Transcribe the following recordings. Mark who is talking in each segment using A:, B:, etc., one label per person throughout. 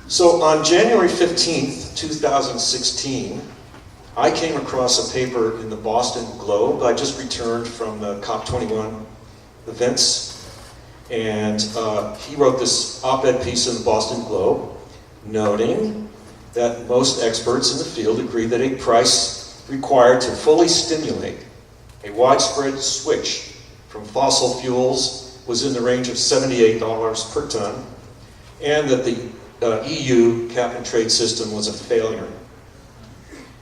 A: So on January 15th, 2016, I came across a paper in the Boston Globe. I just returned from the COP21 events, and he wrote this op-ed piece in the Boston Globe, noting that most experts in the field agree that a price required to fully stimulate a widespread switch from fossil fuels was in the range of $78 per ton, and that the EU cap-and-trade system was a failure.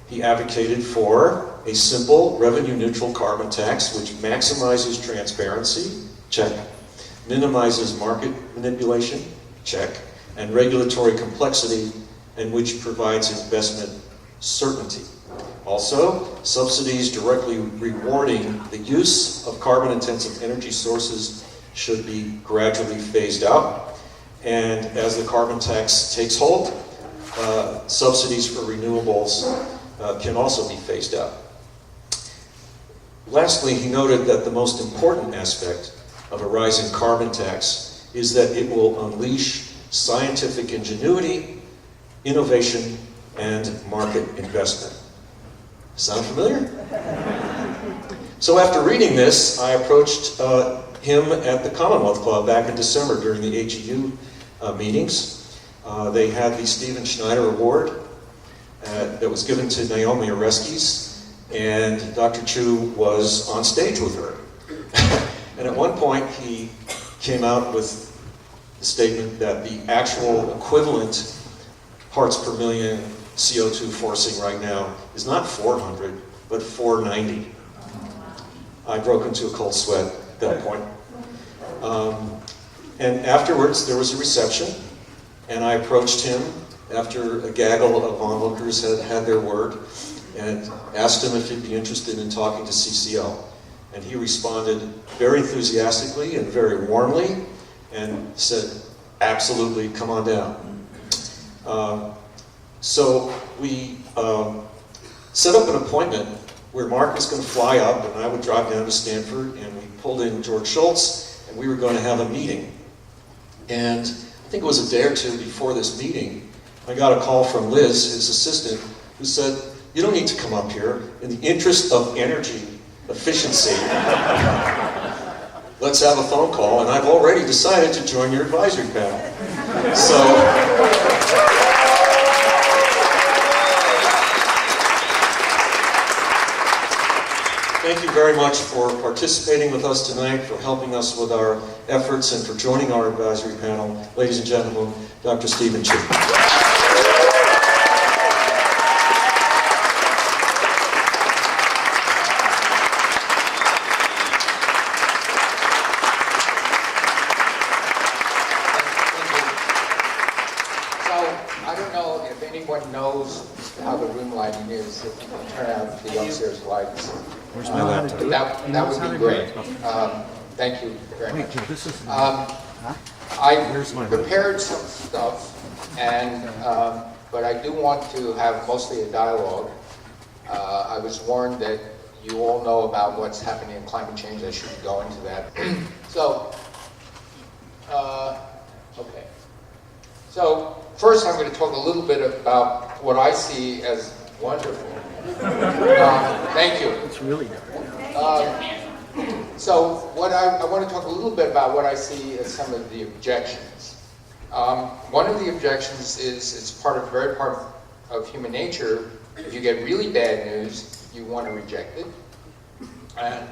A: He advocated for a simple, revenue-neutral carbon tax which maximizes transparency, check, minimizes market manipulation, check, and regulatory complexity, and which provides investment certainty. Also, subsidies directly rewarding the use of carbon-intensive energy sources should be gradually phased out. And as the carbon tax takes hold, subsidies for renewables can also be phased out. Lastly, he noted that the most important aspect of a rising carbon tax is that it will unleash scientific ingenuity, innovation, and market investment. Sound familiar? So after reading this, I approached him at the Commonwealth Club back in December during the HEU meetings. They had the Steven Schneider Award that was given to Naomi Oreskes, and Dr. Chu was on stage with her. And at one point he came out with the statement that the actual equivalent parts per million CO2 forcing right now is not 400, but 490. I broke into a cold sweat at that point. And afterwards, there was a reception, and I approached him after a gaggle of onlookers had their word, and asked him if he'd be interested in talking to CCL. And he responded very enthusiastically and very warmly, and said, absolutely, come on down. So we set up an appointment where Mark was going to fly up, and I would drive down to Stanford, and we pulled in George Shultz, and we were going to have a meeting. And I think it was a day or two before this meeting, I got a call from Liz, his assistant, who said, you don't need to come up here. In the interest of energy efficiency, let's have a phone call, and I've already decided to join your advisory panel. So, thank you very much for participating with us tonight, for helping us with our efforts, and for joining our advisory panel. Ladies and gentlemen, Dr. Steven Chu.
B: Knows how the room lighting is, if you can turn out the upstairs lights.
C: Where's my laptop?
B: That would be great. Thank you very much. I prepared some stuff, and but I do want to have mostly a dialogue. I was warned that you all know about what's happening in climate change. I shouldn't go into that. So, okay. So, first, I'm going to talk a little bit about what I see as wonderful. Thank you.
C: It's really dark.
B: So, what I want to talk a little bit about what I see as some of the objections. One of the objections is it's very part of human nature. If you get really bad news, you want to reject it, and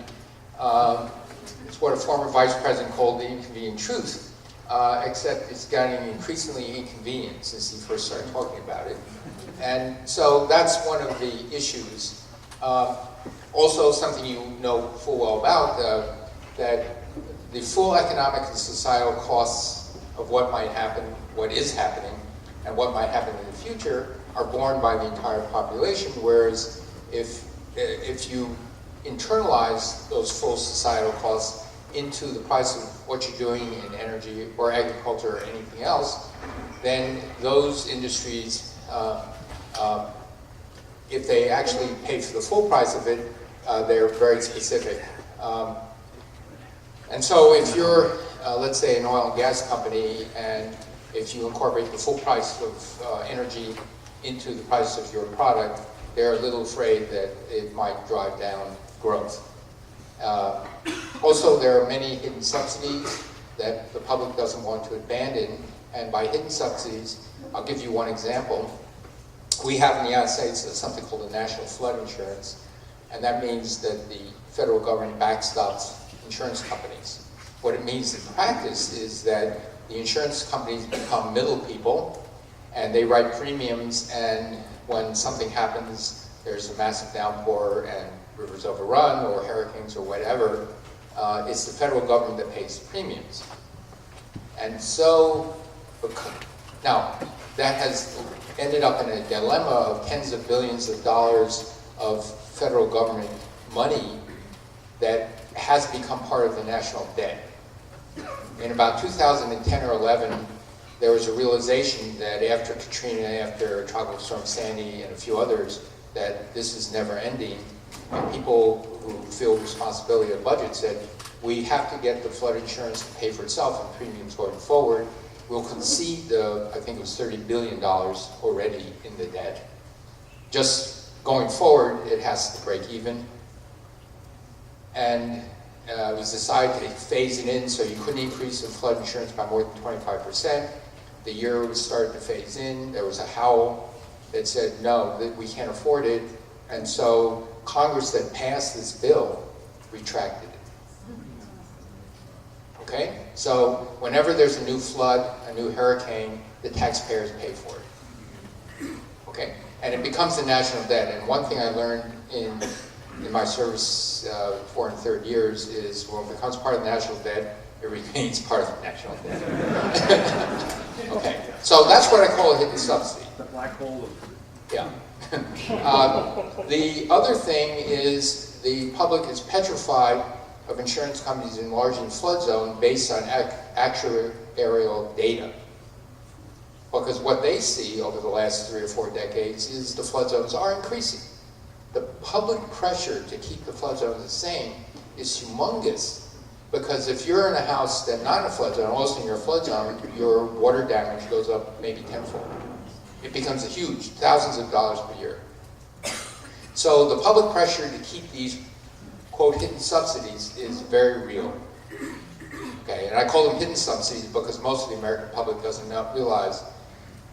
B: it's what a former vice president called the inconvenient truth. Except it's getting increasingly inconvenient since he first started talking about it. And so that's one of the issues. Also, something you know full well about, that the full economic and societal costs of what might happen, what is happening, and what might happen in the future are borne by the entire population, whereas if you internalize those full societal costs into the price of what you're doing in energy or agriculture or anything else, then those industries, if they actually pay for the full price of it, they're very specific. And so if you're, let's say, an oil and gas company, and if you incorporate the full price of energy into the price of your product, they're a little afraid that it might drive down growth. Also, there are many hidden subsidies that the public doesn't want to abandon, and by hidden subsidies, I'll give you one example. We have in the United States something called a national flood insurance, and that means that the federal government backstops insurance companies. What it means in practice is that the insurance companies become middle people, and they write premiums, and when something happens, there's a massive downpour and rivers overrun or hurricanes or whatever, it's the federal government that pays the premiums. And so, now, that has ended up in a dilemma of tens of billions of dollars of federal government money that has become part of the national debt. In about 2010 or 11, there was a realization that after Katrina, after Tropical Storm Sandy, and a few others, that this is never ending. And people who feel responsibility of budget said, we have to get the flood insurance to pay for itself and premiums going forward. We'll concede the, I think it was $30 billion already in the debt. Just going forward, it has to break even. And it was decided to phase it in so you couldn't increase the flood insurance by more than 25%. The year it started to phase in, there was a howl that said, no, that we can't afford it. And so Congress that passed this bill retracted it. Okay? So whenever there's a new flood, a new hurricane, the taxpayers pay for it. Okay? And it becomes a national debt. And one thing I learned in my service 4 and 3rd years is, well, if it becomes part of the national debt, it remains part of the national debt. Okay, so that's what I call a hidden subsidy.
C: The black hole of...
B: Yeah. The other thing is the public is petrified of insurance companies enlarging flood zone based on actuarial data. Because what they see over the last 3 or 4 decades is the flood zones are increasing. The public pressure to keep the flood zones the same is humongous. Because if you're in a house that's not in a flood zone, all of a sudden you're in a flood zone, your water damage goes up maybe tenfold. It becomes a huge, thousands of dollars per year. So the public pressure to keep these, quote, hidden subsidies is very real. Okay, and I call them hidden subsidies because most of the American public doesn't realize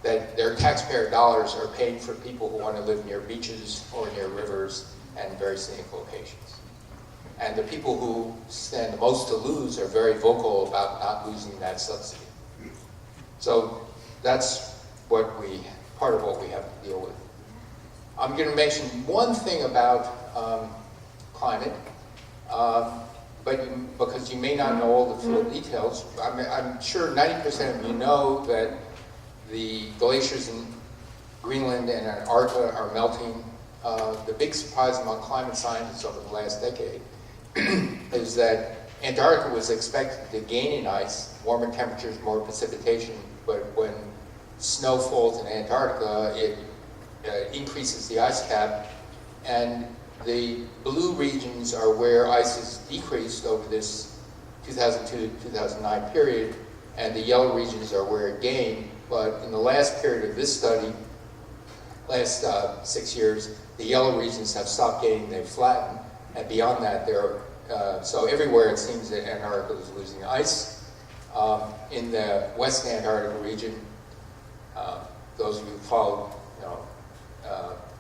B: that their taxpayer dollars are paid for people who want to live near beaches or near rivers and very scenic locations. And the people who stand the most to lose are very vocal about not losing that subsidy. So that's part of what we have to deal with. I'm going to mention one thing about climate, because you may not know all the full details. I'm sure 90% of you know that the glaciers in Greenland and Antarctica are melting. The big surprise among climate scientists over the last decade is that Antarctica was expected to gain in ice, warmer temperatures, more precipitation, but when snow falls in Antarctica, it increases the ice cap, and the blue regions are where ice has decreased over this 2002 to 2009 period, and the yellow regions are where it gained. But in the last period of this study, last 6 years, the yellow regions have stopped gaining, they've flattened, and beyond that, so everywhere it seems that Antarctica is losing ice. In the West Antarctica region, those of you who follow,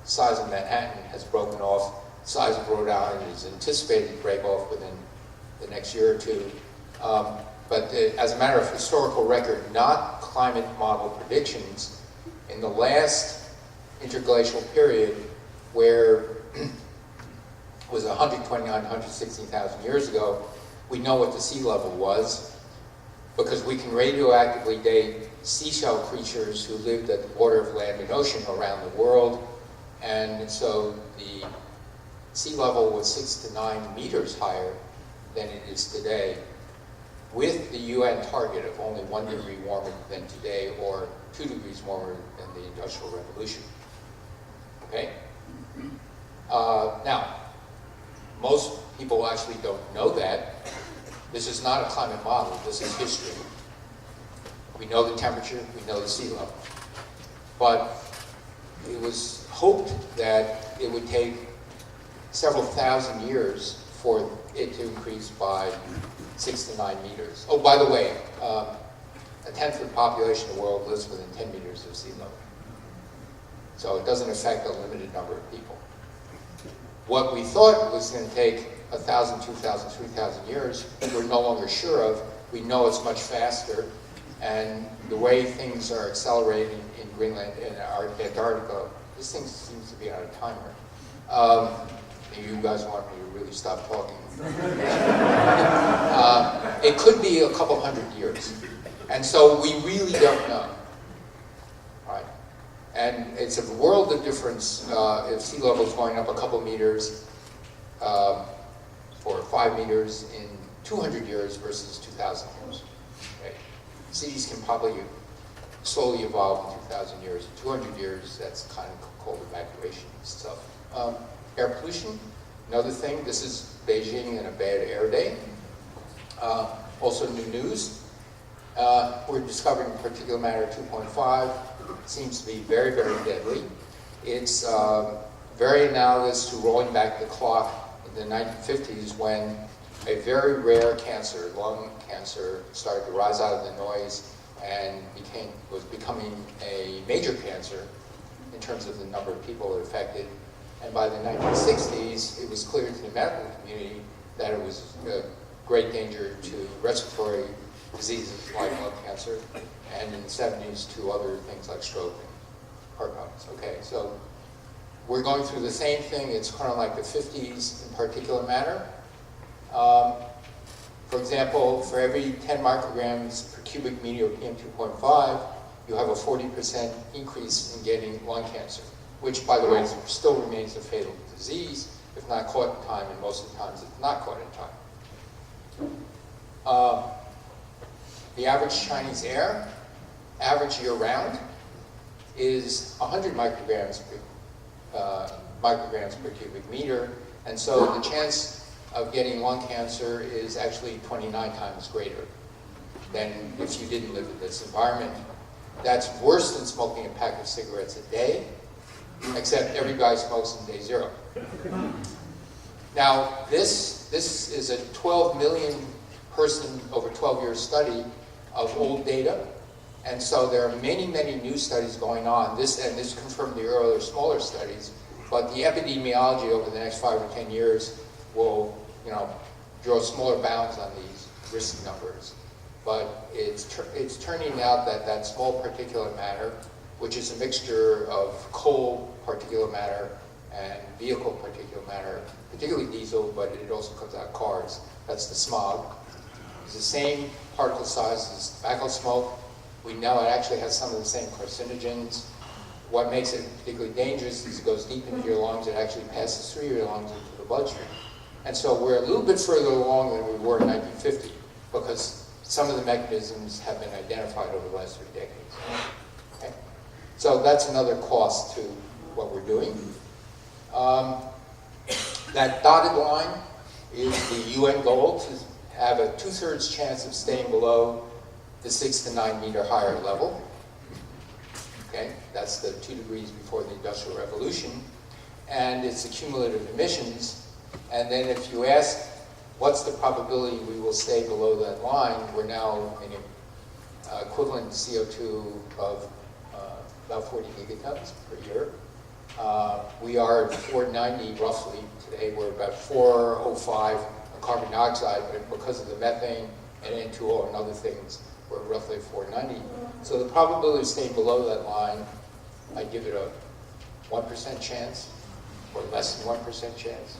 B: size of Manhattan has broken off. Size of Rhode Island is anticipated to break off within the next year or two. But as a matter of historical record, not climate model predictions, in the last interglacial period, where was 129, 116,000 years ago, we know what the sea level was because we can radioactively date seashell creatures who lived at the border of land and ocean around the world. And so the sea level was 6 to 9 meters higher than it is today, with the UN target of only 1 degree warmer than today or 2 degrees warmer than the Industrial Revolution. Okay? Now, most people actually don't know that. This is not a climate model, this is history. We know the temperature, we know the sea level. But it was hoped that it would take several thousand years for it to increase by 6 to 9 meters. Oh, by the way, a tenth of the population of the world lives within 10 meters of sea level. So it doesn't affect a limited number of people. What we thought was going to take 1,000, 2,000, 3,000 years, we're no longer sure of. We know it's much faster, and the way things are accelerating in Greenland and Antarctica, this thing seems to be on a timer. Maybe you guys want me to really stop talking. It could be a couple hundred years. And so we really don't know. Right? And it's a world of difference if sea level is going up a couple meters or 5 meters in 200 years versus 2,000 years. Okay? Cities can probably slowly evolve in 2,000 years. In 200 years, that's kind of called evacuation stuff. Air pollution, another thing. This is Beijing and a bad air day. Also new news. We're discovering particulate matter 2.5. It seems to be very, very deadly. It's very analogous to rolling back the clock in the 1950s when a very rare cancer, lung cancer, started to rise out of the noise and was becoming a major cancer in terms of the number of people it affected. And by the 1960s, it was clear to the medical community that it was a great danger to respiratory diseases like lung cancer, and in the 70s to other things like stroke and heart problems. Okay, so we're going through the same thing. It's kind of like the 50s in particulate matter. For example, for every 10 micrograms per cubic meter of PM2.5, you have a 40% increase in getting lung cancer, which, by the way, still remains a fatal disease if not caught in time, and most of the times it's not caught in time. The average Chinese air, average year-round, is 100 micrograms per cubic meter, and so the chance of getting lung cancer is actually 29 times greater than if you didn't live in this environment. That's worse than smoking a pack of cigarettes a day, except every guy smokes on day 0. Now, this is a 12 million person over 12-year study of old data, and so there are many, many new studies going on. This confirmed the earlier smaller studies, but the epidemiology over the next 5 or 10 years will, draw smaller bounds on these risk numbers. But it's turning out that small particulate matter, which is a mixture of coal particulate matter and vehicle particulate matter, particularly diesel, but it also comes out of cars. That's the smog. It's the same particle size as tobacco smoke. We know it actually has some of the same carcinogens. What makes it particularly dangerous is it goes deep into your lungs. It actually passes through your lungs into the bloodstream. And so we're a little bit further along than we were in 1950 because some of the mechanisms have been identified over the last 3 decades. Okay? So that's another cost to what we're doing. That dotted line is the UN goal to have a 2/3 chance of staying below the 6 to 9 meter higher level. Okay, that's the 2 degrees before the Industrial Revolution, and it's the cumulative emissions. And then if you ask, what's the probability we will stay below that line, we're now in equivalent CO2 of about 40 gigatons per year. We are at 490 roughly today. We're about 405 on carbon dioxide, but because of the methane and N2O and other things, we're roughly 490. So the probability of staying below that line, I give it a 1% chance, or less than 1% chance,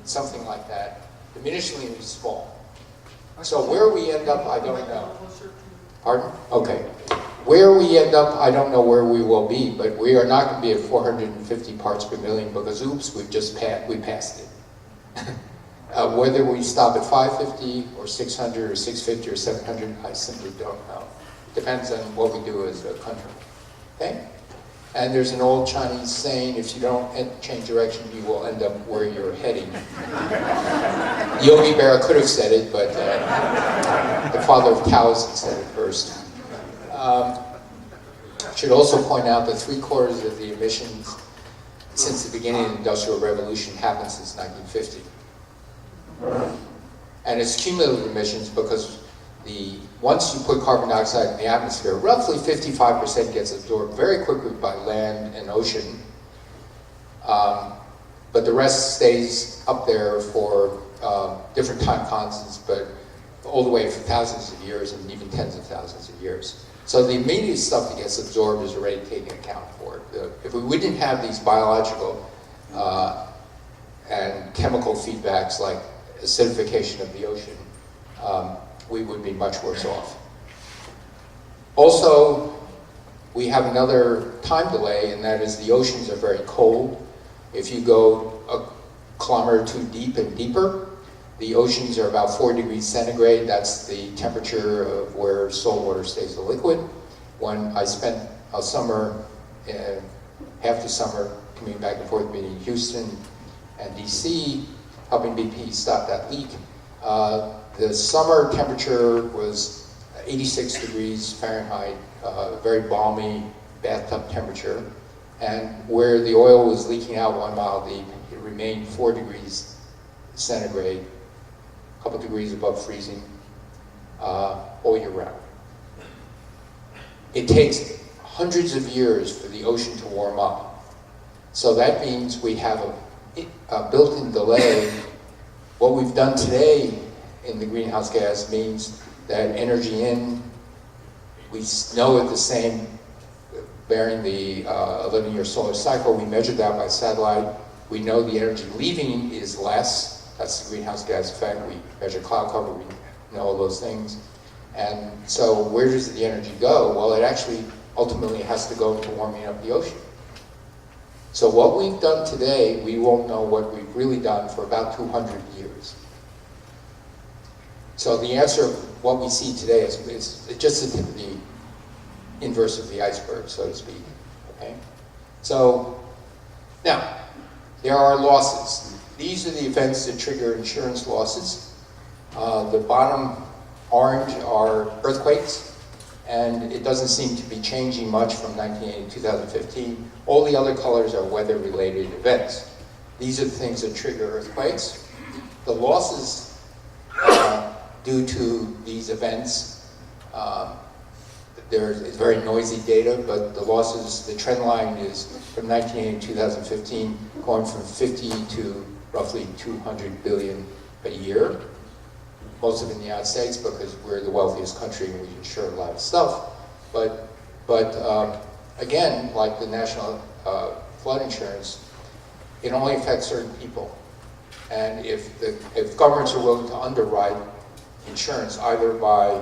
B: something like that. Diminishingly small. So where we end up, I don't know. Pardon? Okay. Where we end up, I don't know where we will be, but we are not going to be at 450 parts per million because, oops, we passed it. Whether we stop at 550 or 600 or 650 or 700, I simply don't know. It depends on what we do as a country. Okay? And there's an old Chinese saying, if you don't change direction, you will end up where you're heading. Yogi Berra could have said it, but the father of Taoism said it first. Should also point out that 3/4 of the emissions since the beginning of the Industrial Revolution happened since 1950. And it's cumulative emissions because once you put carbon dioxide in the atmosphere, roughly 55% gets absorbed very quickly by land and ocean. But the rest stays up there for different time constants, but all the way for thousands of years and even tens of thousands of years. So the immediate stuff that gets absorbed is already taken account for. If we wouldn't have these biological and chemical feedbacks like acidification of the ocean, we would be much worse off. Also, we have another time delay, and that is the oceans are very cold. If you go a kilometer too deep and deeper, the oceans are about 4 degrees centigrade. That's the temperature of where salt water stays a liquid. When I spent a summer, half the summer, commuting back and forth between Houston and DC, helping BP stop that leak, the summer temperature was 86 degrees Fahrenheit, very balmy bathtub temperature. And where the oil was leaking out 1 mile deep, it remained 4 degrees centigrade, a couple degrees above freezing, all year round. It takes hundreds of years for the ocean to warm up. So that means we have a built-in delay. What we've done today in the greenhouse gas means that energy in, we know at the same, bearing the 11-year solar cycle, we measured that by satellite. We know the energy leaving is less. That's the greenhouse gas effect. We measure cloud cover, we know all those things. And so where does the energy go? Well, it actually ultimately has to go into warming up the ocean. So what we've done today, we won't know what we've really done for about 200 years. So the answer of what we see today is just the tip of the inverse of the iceberg, so to speak. Okay? So now, there are losses. These are the events that trigger insurance losses. The bottom orange are earthquakes, and it doesn't seem to be changing much from 1980 to 2015. All the other colors are weather-related events. These are the things that trigger earthquakes. The losses due to these events, it's very noisy data, but the losses, the trend line is from 1980 to 2015, going from 50 to roughly 200 billion a year. Most of it in the United States because we're the wealthiest country and we insure a lot of stuff. But again, like the national flood insurance, it only affects certain people. And if governments are willing to underwrite insurance, either by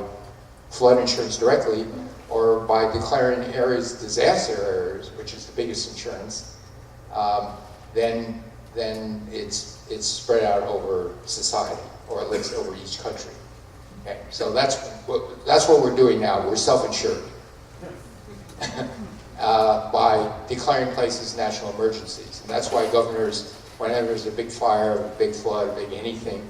B: flood insurance directly or by declaring areas disaster areas, which is the biggest insurance, then it's spread out over society, or at least over each country. Okay, so that's what we're doing now. We're self-insured by declaring places national emergencies, and that's why governors, whenever there's a big fire, a big flood, a big anything,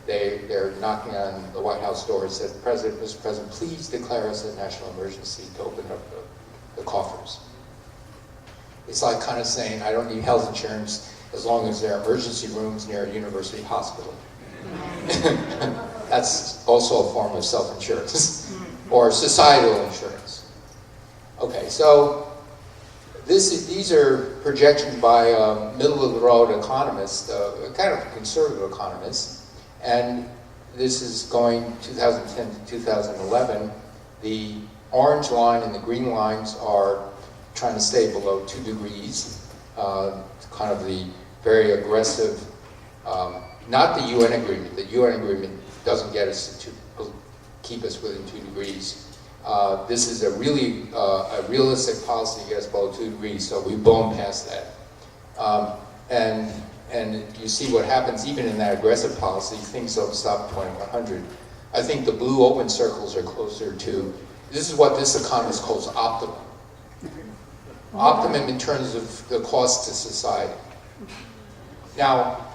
B: they're knocking on the White House door and said, Mr. President, please declare us a national emergency to open up the coffers. It's like kind of saying, I don't need health insurance as long as there are emergency rooms near a university hospital. That's also a form of self-insurance, or societal insurance. Okay, so these are projections by middle-of-the-road economists, kind of conservative economists, and this is going 2010 to 2011. The orange line and the green lines are trying to stay below 2 degrees, kind of the very aggressive, not the UN agreement. The UN agreement doesn't get us to keep us within 2 degrees. This is a really a realistic policy to get us below 2 degrees, so we've blown past that. And you see what happens even in that aggressive policy, things don't stop 2100. I think the blue open circles are closer to, this is what this economist calls optimum. Optimum in terms of the cost to society. Now,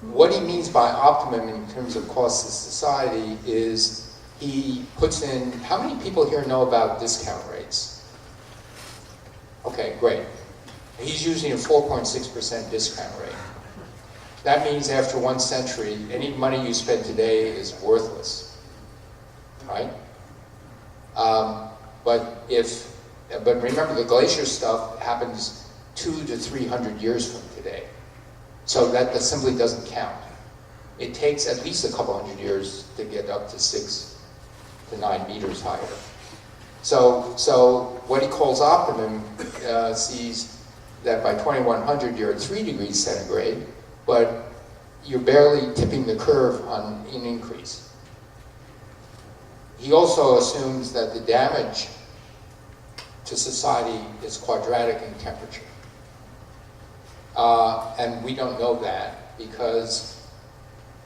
B: what he means by optimum in terms of cost to society is he puts in, how many people here know about discount rates? Okay, great. He's using a 4.6% discount rate. That means after 1 century, any money you spend today is worthless, right? But remember, the glacier stuff happens 200 to 300 years from today. So that simply doesn't count. It takes at least a couple hundred years to get up to 6 to 9 meters higher. So what he calls optimum sees that by 2100 you're at 3 degrees centigrade, but you're barely tipping the curve on an increase. He also assumes that the damage to society is quadratic in temperature. And we don't know that because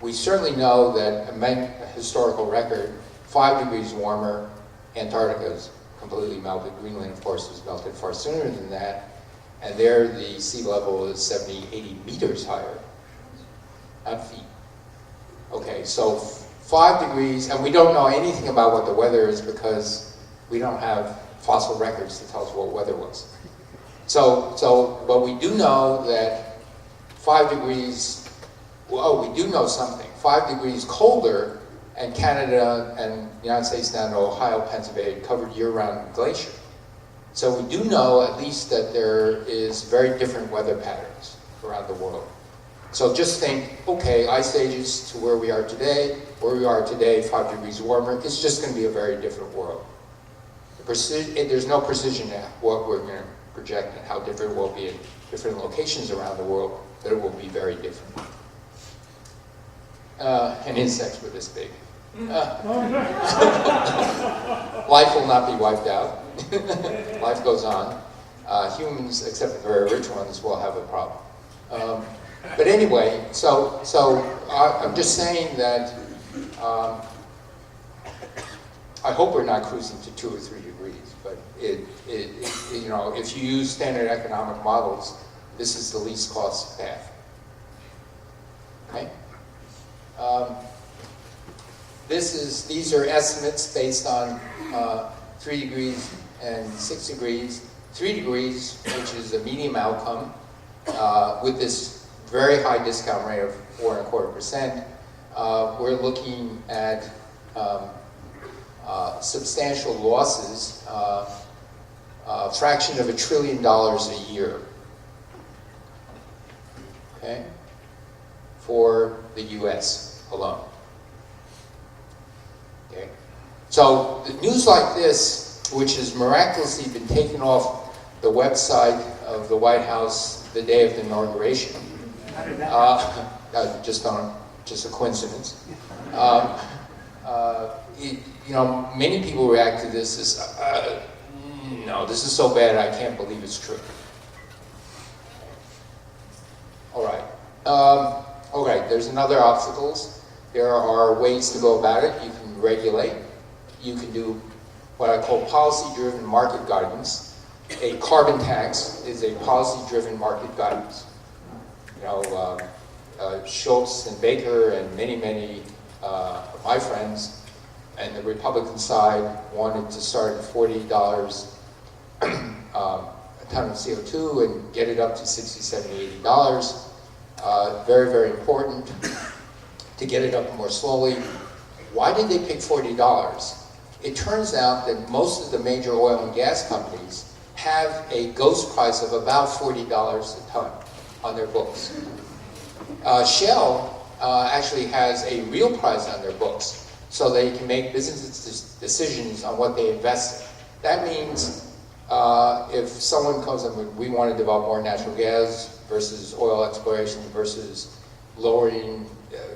B: we certainly know that a historical record, 5 degrees warmer, Antarctica is completely melted. Greenland, of course, was melted far sooner than that. And there the sea level is 70, 80 meters higher, not feet. Okay, so 5 degrees, and we don't know anything about what the weather is because we don't have fossil records to tell us what weather was. But we do know that 5 degrees, well, we do know something. 5 degrees colder, and Canada and the United States down to Ohio, Pennsylvania, covered year-round glacier. So we do know at least that there is very different weather patterns around the world. So just think, okay, ice ages to where we are today, 5 degrees warmer, it's just going to be a very different world. There's no precision in what we're going to project and how different it will be in different locations around the world, but it will be very different. And insects were this big. Life will not be wiped out. Life goes on. Humans, except the very rich ones, will have a problem. But anyway, so I'm just saying that I hope we're not cruising to 2 or 3 degrees, but you know, if you use standard economic models, this is the least cost path. Okay. These are estimates based on 3 degrees and 6 degrees. 3 degrees, which is a medium outcome, with this very high discount rate of 4.25%, we're looking at substantial losses, a fraction of $1 trillion a year, okay, for the U.S. alone. Okay, so the news like this, which has miraculously been taken off the website of the White House the day of the inauguration, just a coincidence. You know, many people react to this as, no, this is so bad I can't believe it's true. All right. Okay, there's another obstacles. There are ways to go about it. You can regulate. You can do what I call policy-driven market guidance. A carbon tax is a policy-driven market guidance. You know, Schultz and Baker and many of my friends and the Republican side wanted to start at $40 a ton of CO2 and get it up to $60, $70, $80. Very, very important to get it up more slowly. Why did they pick $40? It turns out that most of the major oil and gas companies have a ghost price of about $40 a ton on their books. Shell actually has a real price on their books, so they can make business decisions on what they invest in. That means if someone comes in with, we want to develop more natural gas versus oil exploration versus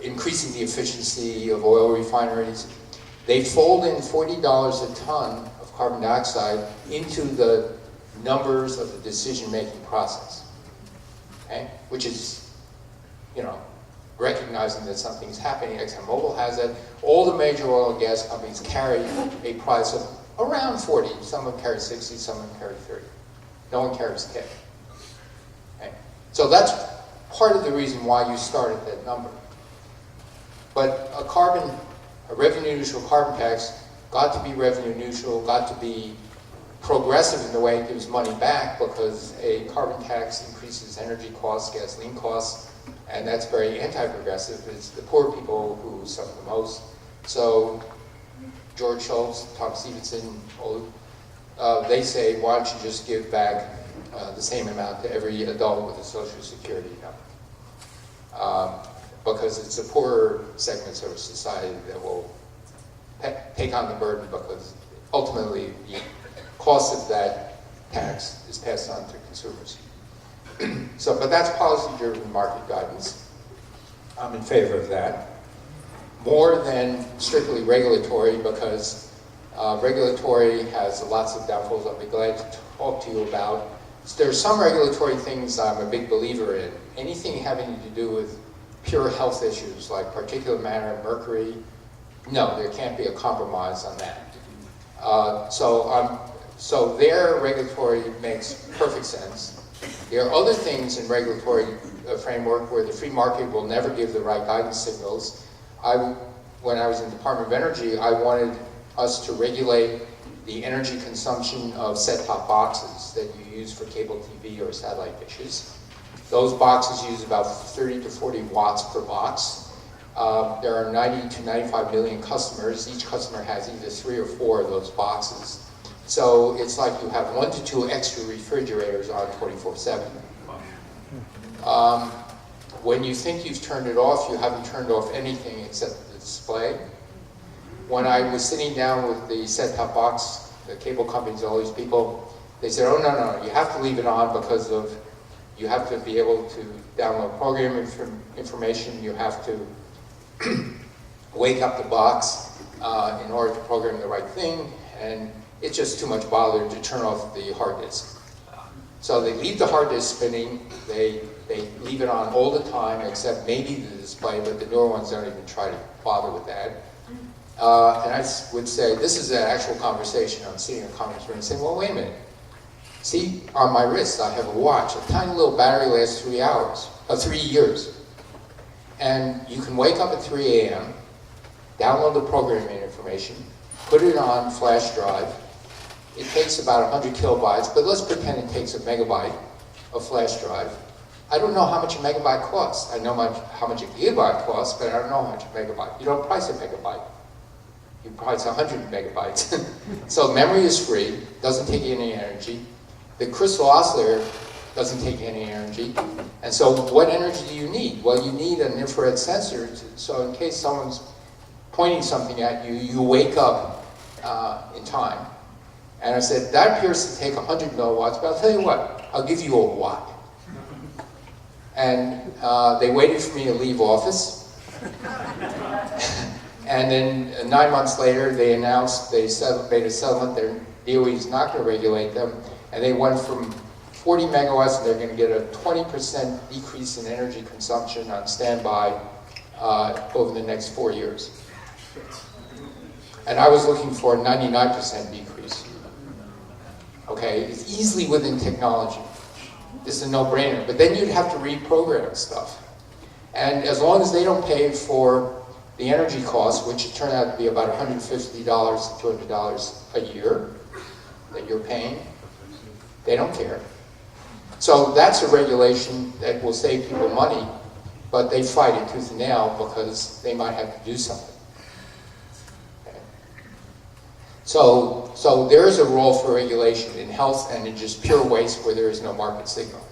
B: increasing the efficiency of oil refineries, they fold in $40 a ton of carbon dioxide into the numbers of the decision-making process, okay? Which is, you know, recognizing that something's happening. ExxonMobil has it. All the major oil and gas companies carry a price of around 40. Some of them carry 60, some of them carry 30. No one carries K. Okay? So that's part of the reason why you start at that number. But a carbon a revenue neutral carbon tax got to be revenue neutral, got to be progressive in the way it gives money back, because a carbon tax increases energy costs, gasoline costs, and that's very anti-progressive. It's the poor people who suffer the most. So George Shultz, Tom Stevenson, they say, why don't you just give back the same amount to every adult with a Social Security number? Because it's the poorer segments of society that will take on the burden, because ultimately the cost of that tax is passed on to consumers. So, but that's policy-driven market guidance. I'm in favor of that. More than strictly regulatory, because regulatory has lots of downfalls I'll be glad to talk to you about. There are some regulatory things I'm a big believer in. Anything having to do with pure health issues like particulate matter, mercury, no, there can't be a compromise on that. So their regulatory makes perfect sense. There are other things in regulatory framework where the free market will never give the right guidance signals. When I was in the Department of Energy, I wanted us to regulate the energy consumption of set-top boxes that you use for cable TV or satellite dishes. Those boxes use about 30 to 40 watts per box. There are 90 to 95 million customers. Each customer has either 3 or 4 of those boxes. So it's like you have 1 to 2 extra refrigerators on 24/7. When you think you've turned it off, you haven't turned off anything except the display. When I was sitting down with the set-top box, the cable companies, all these people, they said, oh, no, you have to leave it on because of, you have to be able to download program information, you have to wake up the box in order to program the right thing, and it's just too much bother to turn off the hard disk. So they leave the hard disk spinning, they leave it on all the time, except maybe the display, but the newer ones don't even try to bother with that. And I would say, this is an actual conversation. I'm sitting in a conference room and saying, well, wait a minute. See, on my wrist, I have a watch. A tiny little battery lasts 3 years. And you can wake up at 3 a.m., download the programming information, put it on flash drive. It takes about 100 kilobytes, but let's pretend it takes a megabyte of flash drive. I don't know how much a megabyte costs. I know how much a gigabyte costs, but I don't know how much a megabyte. You don't price a megabyte. You price 100 megabytes. So memory is free, doesn't take any energy. The crystal oscillator doesn't take any energy. And so what energy do you need? Well, you need an infrared sensor, so in case someone's pointing something at you, you wake up in time. And I said, that appears to take 100 milliwatts, but I'll tell you what, I'll give you a watt. And they waited for me to leave office. And then 9 months later, they announced they made a settlement. Their DOE is not going to regulate them. And they went from 40 megawatts, and they're going to get a 20% decrease in energy consumption on standby over the next 4 years. And I was looking for a 99% decrease. Okay, it's easily within technology. This is a no-brainer. But then you'd have to reprogram stuff. And as long as they don't pay for the energy costs, which turned out to be about $150 to $200 a year that you're paying, they don't care. So that's a regulation that will save people money, but they fight it tooth and nail because they might have to do something. Okay. So there is a role for regulation in health and in just pure waste where there is no market signal.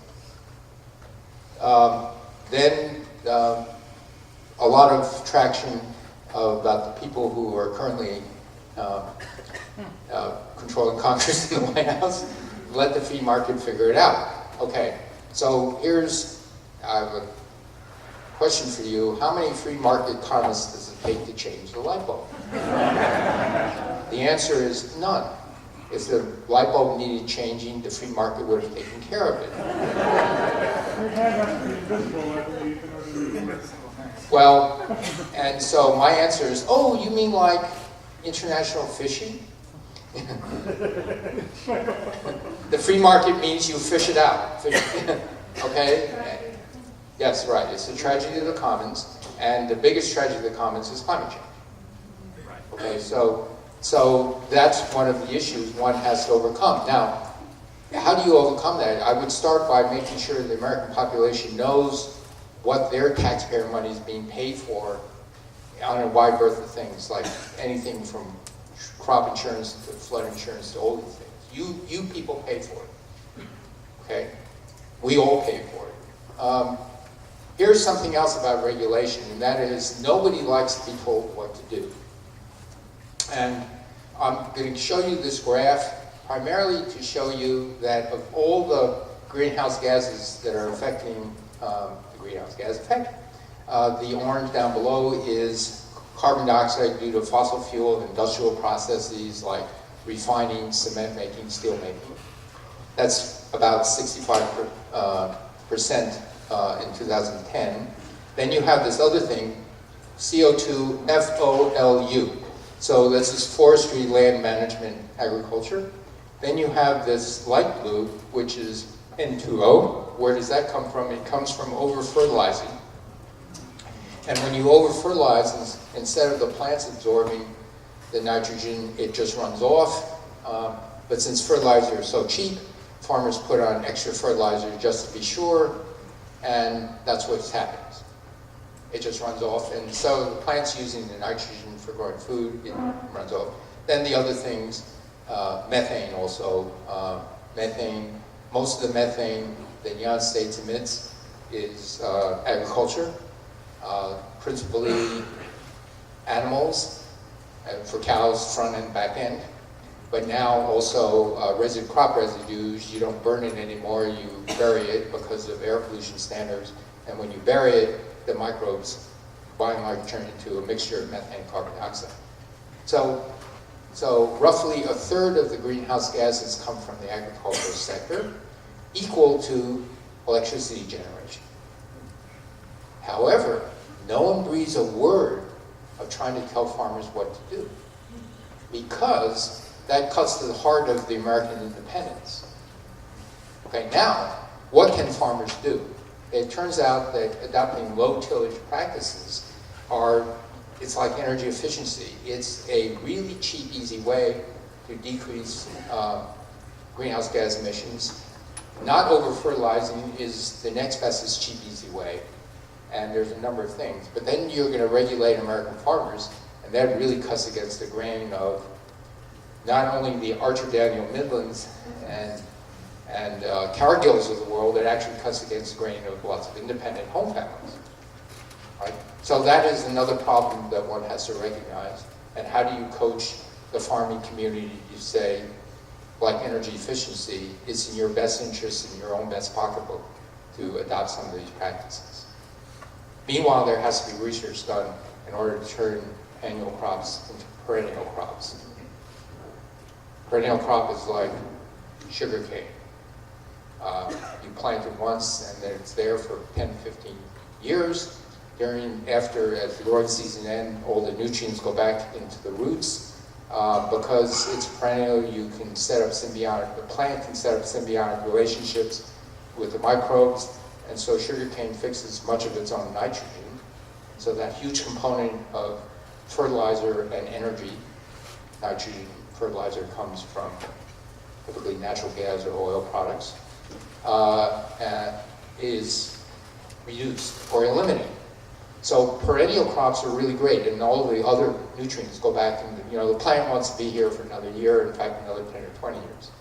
B: Then a lot of traction about the people who are currently controlling Congress in the White House. Let the free market figure it out. Okay, so I have a question for you. How many free market economists does it take to change the light bulb? The answer is none. If the light bulb needed changing, the free market would have taken care of it. Well, and so my answer is, oh, you mean like international fishing? The free market means you fish it out. Okay? Yes, right. It's the tragedy of the commons, and the biggest tragedy of the commons is climate change. Okay, so that's one of the issues one has to overcome. Now, how do you overcome that? I would start by making sure the American population knows what their taxpayer money is being paid for on a wide berth of things, like anything from crop insurance to flood insurance to all these things. You people pay for it, okay? We all pay for it. Here's something else about regulation, and that is nobody likes to be told what to do. And I'm going to show you this graph primarily to show you that of all the greenhouse gases that are affecting the greenhouse gas effect, the orange down below is carbon dioxide due to fossil fuel and industrial processes like refining, cement making, steel making. That's about 65% in 2010. Then you have this other thing, CO2 FOLU. So this is forestry, land management, agriculture. Then you have this light blue, which is N2O. Where does that come from? It comes from over-fertilizing. And when you over-fertilize, instead of the plants absorbing the nitrogen, it just runs off. But since fertilizer is so cheap, farmers put on extra fertilizer just to be sure, and that's what happens. It just runs off, and so the plant's using the nitrogen for growing food, it runs off. Then the other things, methane also. Methane, most of the methane the United States emits is agriculture, principally animals, for cows, front and back end. But now also crop residues, you don't burn it anymore, you bury it because of air pollution standards. And when you bury it, the microbes, by and large, turn into a mixture of methane and carbon dioxide. So roughly a third of the greenhouse gases come from the agricultural sector, equal to electricity generation. However, no one breathes a word of trying to tell farmers what to do, because that cuts to the heart of the American independence. Okay, now, what can farmers do? It turns out that adopting low tillage practices it's like energy efficiency. It's a really cheap, easy way to decrease greenhouse gas emissions. Not over-fertilizing is the next bestest cheap, easy way. And there's a number of things. But then you're going to regulate American farmers, and that really cuts against the grain of not only the Archer-Daniel Midlands and Cargills of the world, it actually cuts against the grain of lots of independent home families. Right? So that is another problem that one has to recognize. And how do you coach the farming community to say, like energy efficiency, it's in your best interest, in your own best pocketbook, to adopt some of these practices. Meanwhile, there has to be research done in order to turn annual crops into perennial crops. Perennial crop is like sugar cane. You plant it once and then it's there for 10, 15 years. As the growing season ends, all the nutrients go back into the roots. Because it's perennial, the plant can set up symbiotic relationships with the microbes, and so sugarcane fixes much of its own nitrogen. So that huge component of fertilizer and energy, nitrogen fertilizer, comes from typically natural gas or oil products, is reduced or eliminated. So perennial crops are really great, and all of the other nutrients go back, and the plant wants to be here for another year, in fact another 10 or 20 years.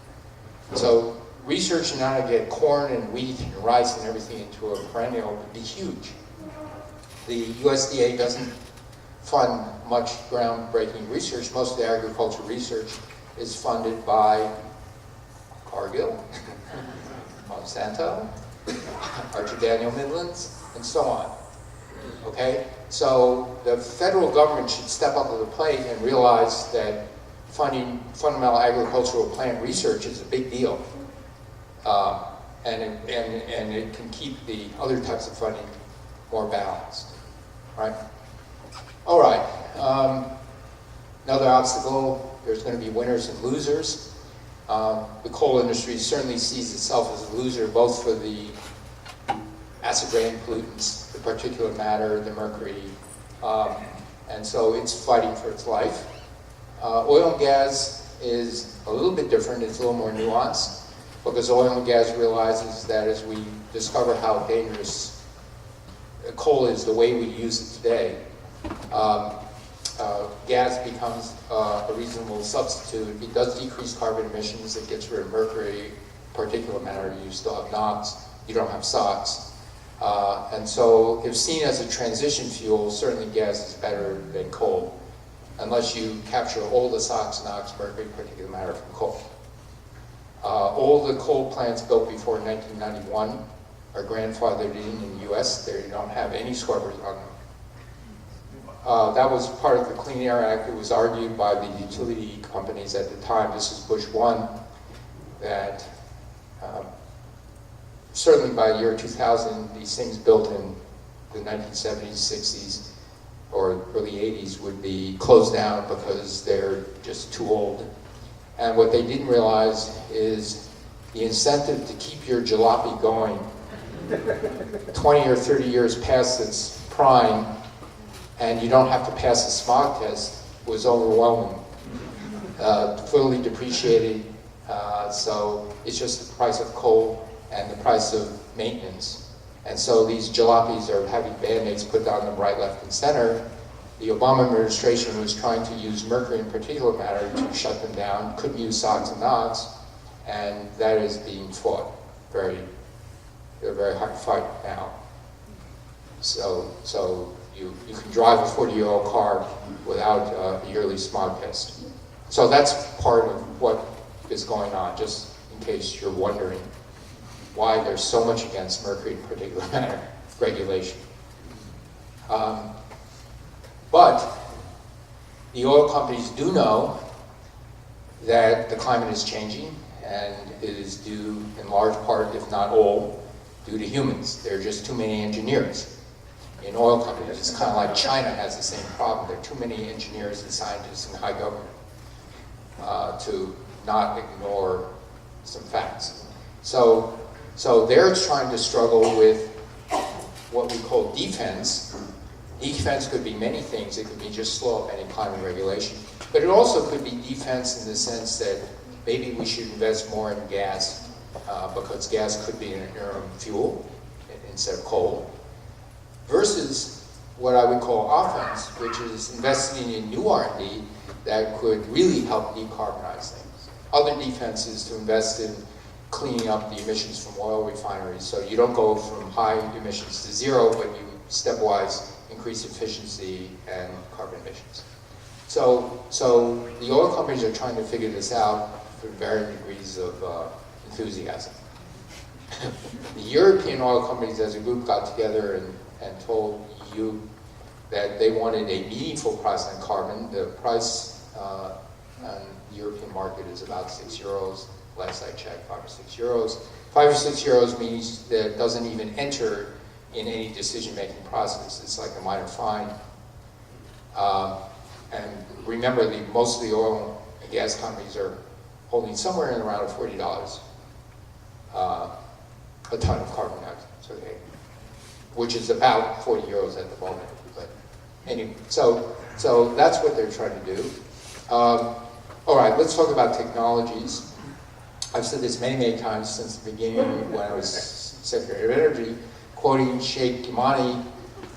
B: So research on how to get corn and wheat and rice and everything into a perennial would be huge. The USDA doesn't fund much groundbreaking research. Most of the agricultural research is funded by Cargill, Monsanto, Archer-Daniel Midlands, and so on. Okay, so the federal government should step up to the plate and realize that funding fundamental agricultural plant research is a big deal, and it can keep the other types of funding more balanced. Right? All right. Another obstacle. There's going to be winners and losers. The coal industry certainly sees itself as a loser, both for the acid rain pollutants, the particulate matter, the mercury, and so it's fighting for its life. Oil and gas is a little bit different. It's a little more nuanced because oil and gas realizes that as we discover how dangerous coal is the way we use it today, gas becomes a reasonable substitute. It does decrease carbon emissions. It gets rid of mercury, particulate matter. You still have NOx. You don't have SOx. And so if seen as a transition fuel, certainly gas is better than coal, unless you capture all the SOx, NOx, mercury, particulate matter from coal. All the coal plants built before 1991 are grandfathered in the US. They don't have any scrubbers on them. That was part of the Clean Air Act. It was argued by the utility companies at the time, this is Bush 1, that certainly by the year 2000, these things built in the 1970s, 60s, or early 80s would be closed down because they're just too old. And what they didn't realize is the incentive to keep your jalopy going 20 or 30 years past its prime, and you don't have to pass a smog test, was overwhelming. Fully depreciated, so it's just the price of coal and the price of maintenance. And so these jalopies are having band-aids put on them right, left, and center. The Obama administration was trying to use mercury and particulate matter to shut them down, couldn't use SOx and NOx, and that is being fought. A very hard fight now. So you can drive a 40-year-old car without a yearly smog test. So that's part of what is going on, just in case you're wondering why there's so much against mercury and particulate matter regulation. But the oil companies do know that the climate is changing, and it is due in large part, if not all, due to humans. There are just too many engineers in oil companies. It's kind of like China has the same problem. There are too many engineers and scientists in high government to not ignore some facts. So they're trying to struggle with what we call defense. Defense could be many things. It could be just slow up any climate regulation. But it also could be defense in the sense that maybe we should invest more in gas because gas could be an interim fuel instead of coal. Versus what I would call offense, which is investing in new R&D that could really help decarbonize things. Other defense is to invest in cleaning up the emissions from oil refineries, so you don't go from high emissions to zero, but you stepwise increase efficiency and carbon emissions. So the oil companies are trying to figure this out for varying degrees of enthusiasm. The European oil companies as a group got together and told you that they wanted a meaningful price on carbon. The price on the European market is about €6. Last I checked, 5 or 6 euros. 5 or 6 euros means that it doesn't even enter in any decision-making process. It's like a minor fine. And remember, most of the oil and gas companies are holding somewhere in around $40 a ton of carbon dioxide, which is about 40 euros at the moment. But anyway, so that's what they're trying to do. All right, let's talk about technologies. I've said this many, many times since the beginning when I was Secretary of Energy, quoting Sheikh Kimani,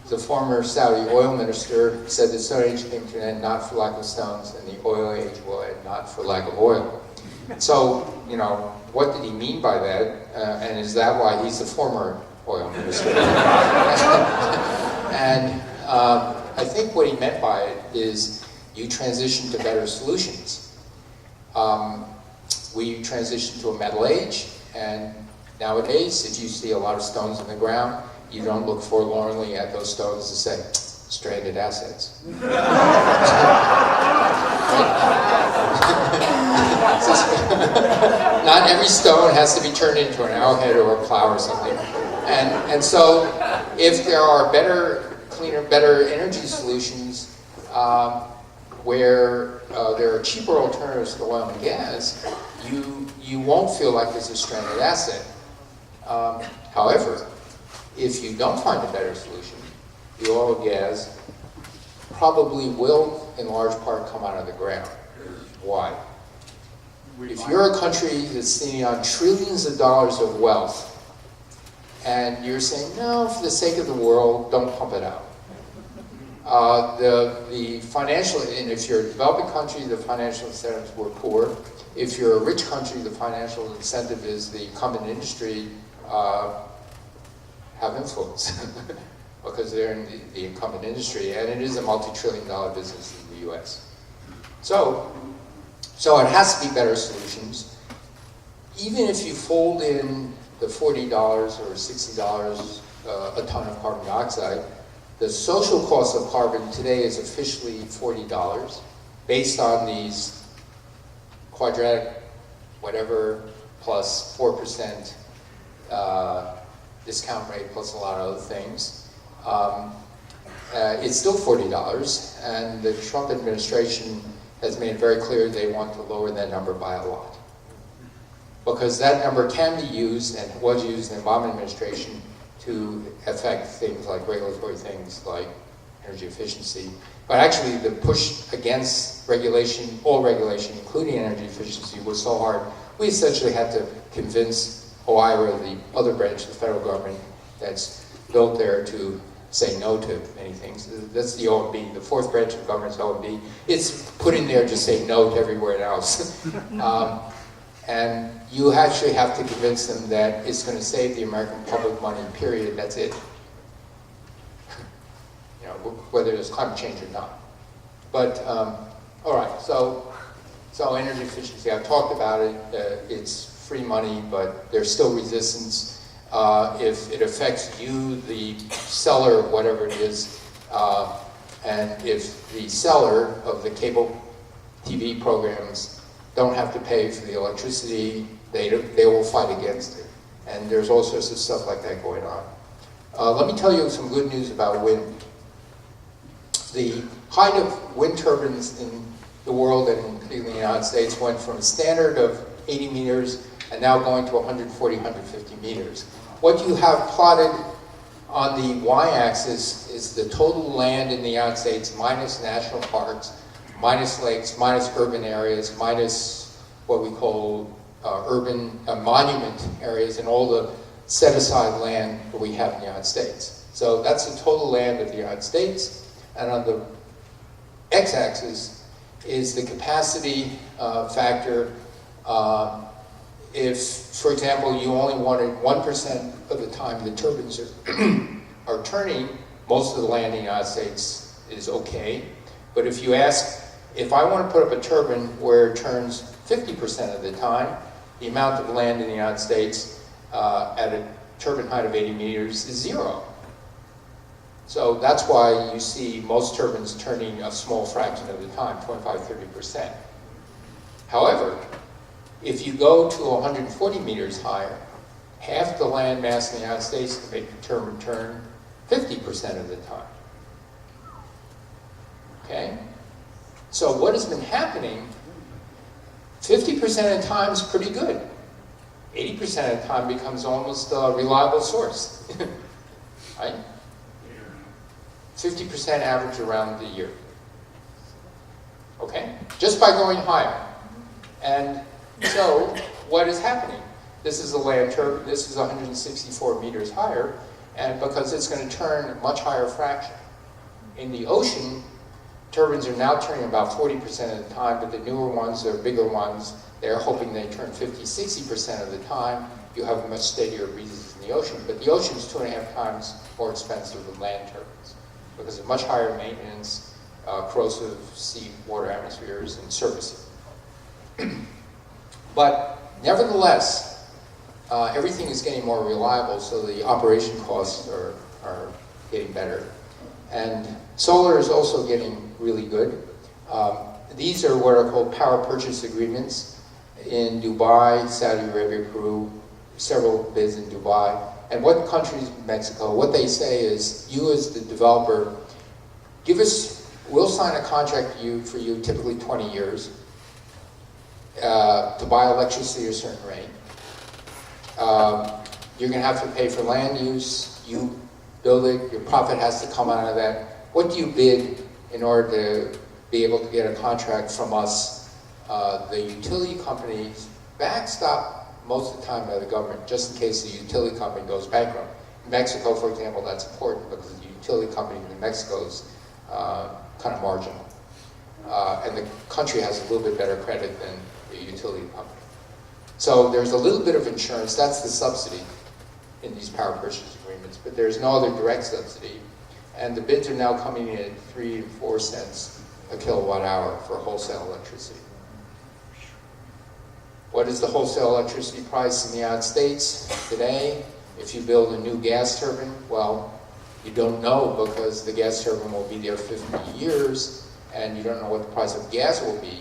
B: the former Saudi oil minister, said the Stone Age came to an end not for lack of stones, and the oil age will end not for lack of oil. So, what did he mean by that? And is that why he's the former oil minister? And I think what he meant by it is you transition to better solutions. We transitioned to a metal age, and nowadays, if you see a lot of stones in the ground, you don't look forlornly at those stones to say, stranded assets. Not every stone has to be turned into an arrowhead or a plow or something. And so, if there are better, cleaner, better energy solutions where there are cheaper alternatives to oil and gas, you won't feel like it's a stranded asset. However, if you don't find a better solution, the oil and gas probably will, in large part, come out of the ground. Why? If you're a country that's sitting on trillions of dollars of wealth, and you're saying, no, for the sake of the world, don't pump it out. The financial, and if you're a developing country, the financial incentives were poor. If you're a rich country, the financial incentive is the incumbent industry have influence because they're in the incumbent industry, and it is a multi-trillion-dollar business in the US. So it has to be better solutions. Even if you fold in the $40 or $60 a ton of carbon dioxide, the social cost of carbon today is officially $40 based on these quadratic whatever plus 4% discount rate plus a lot of other things. It's still $40, and the Trump administration has made it very clear they want to lower that number by a lot. Because that number can be used, and was used in the Obama administration, to affect things like regulatory things like energy efficiency. But actually the push against regulation, all regulation, including energy efficiency, was so hard, we essentially had to convince OIRA, the other branch of the federal government that's built there, to say no to many things. That's the OMB, the fourth branch of government's OMB. It's put in there to say no to everywhere else. And you actually have to convince them that it's going to save the American public money, period, that's it. You know, whether there's climate change or not. But, all right, so energy efficiency, I've talked about it. It's free money, but there's still resistance. If it affects you, the seller of whatever it is, and if the seller of the cable TV programs don't have to pay for the electricity, they will fight against it. And there's all sorts of stuff like that going on. Let me tell you some good news about wind. The height of wind turbines in the world, and particularly in the United States, went from a standard of 80 meters and now going to 140, 150 meters. What you have plotted on the y-axis is the total land in the United States minus national parks, minus lakes, minus urban areas, minus what we call urban monument areas, and all the set-aside land that we have in the United States. So that's the total land of the United States, and on the x-axis is the capacity factor. If, for example, you only wanted 1% of the time the turbines are turning, most of the land in the United States is okay. But if you ask, if I want to put up a turbine where it turns 50% of the time, the amount of land in the United States at a turbine height of 80 meters is 0. So that's why you see most turbines turning a small fraction of the time, 25–30%. However, if you go to 140 meters higher, half the land mass in the United States can make the turbine turn 50% of the time. Okay? So what has been happening, 50% of the time is pretty good. 80% of the time becomes almost a reliable source. Right? 50% average around the year. Okay? Just by going higher. And so, what is happening? This is a land turbine, this is 164 meters higher, and because it's going to turn a much higher fraction. In the ocean, turbines are now turning about 40% of the time, but the newer ones, the bigger ones, they're hoping they turn 50–60% of the time. You have much steadier breezes in the ocean, but the ocean is 2.5 times more expensive than land turbines because of much higher maintenance, corrosive sea water atmospheres, and servicing. But nevertheless, everything is getting more reliable, so the operation costs are getting better. And solar is also getting really good. These are what are called power purchase agreements in Dubai, Saudi Arabia, Peru, several bids in Dubai. And what countries, Mexico, what they say is, you as the developer, we'll sign a contract for you typically 20 years, to buy electricity at a certain rate. You're going to have to pay for land use, you build it, your profit has to come out of that. What do you bid in order to be able to get a contract from us the utility companies backstop most of the time by the government, just in case the utility company goes bankrupt. In Mexico, for example, that's important because the utility company in Mexico is kind of marginal. And the country has a little bit better credit than the utility company. So there's a little bit of insurance, that's the subsidy in these power purchase agreements, but there's no other direct subsidy. And the bids are now coming in at 3 and 4 cents a kilowatt hour for wholesale electricity. What is the wholesale electricity price in the United States today? If you build a new gas turbine, well, you don't know because the gas turbine will be there 50 years and you don't know what the price of gas will be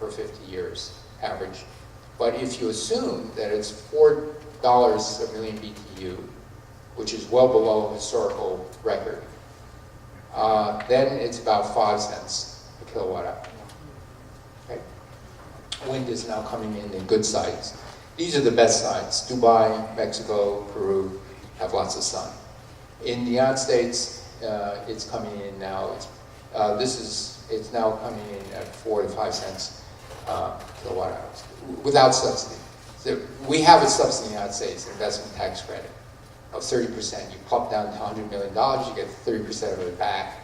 B: for 50 years average. But if you assume that it's $4 a million BTU, which is well below historical record, then it's about 5 cents a kilowatt hour. Okay. Wind is now coming in good sites. These are the best sites. Dubai, Mexico, Peru have lots of sun. In the United States, it's coming in now. It's now coming in at 4 to 5 cents kilowatt hours without subsidy. So we have a subsidy in the United States, investment tax credit of 30%. You plop down to $100 million, you get 30% of it back.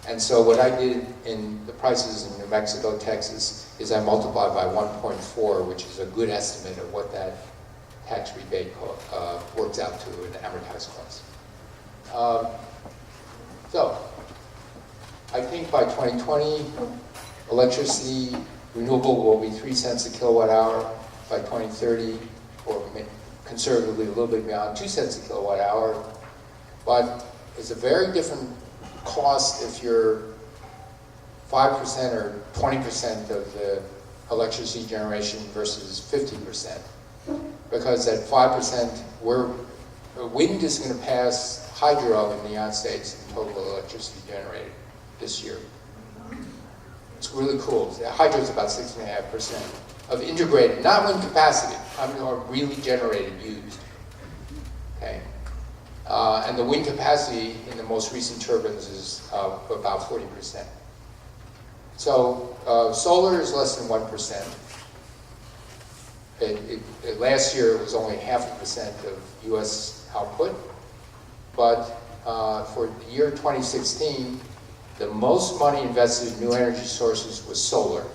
B: And so what I did in the prices in New Mexico, Texas, is I multiplied by 1.4, which is a good estimate of what that tax rebate works out to in amortized cost. So I think by 2020, electricity renewable will be 3 cents a kilowatt hour. By 2030, or conservatively a little bit beyond, 2 cents a kilowatt hour. But it's a very different cost if you're 5% or 20% of the electricity generation versus 50%. Because at 5%, wind is going to pass hydro in the United States in total electricity generated this year. It's really cool. Hydro is about 6.5% of integrated, not wind capacity, really generated, used. Okay. And the wind capacity in the most recent turbines is about 40%. So solar is less than 1%. Last year it was only 0.5% of US output, but for the year 2016, the most money invested in new energy sources was solar,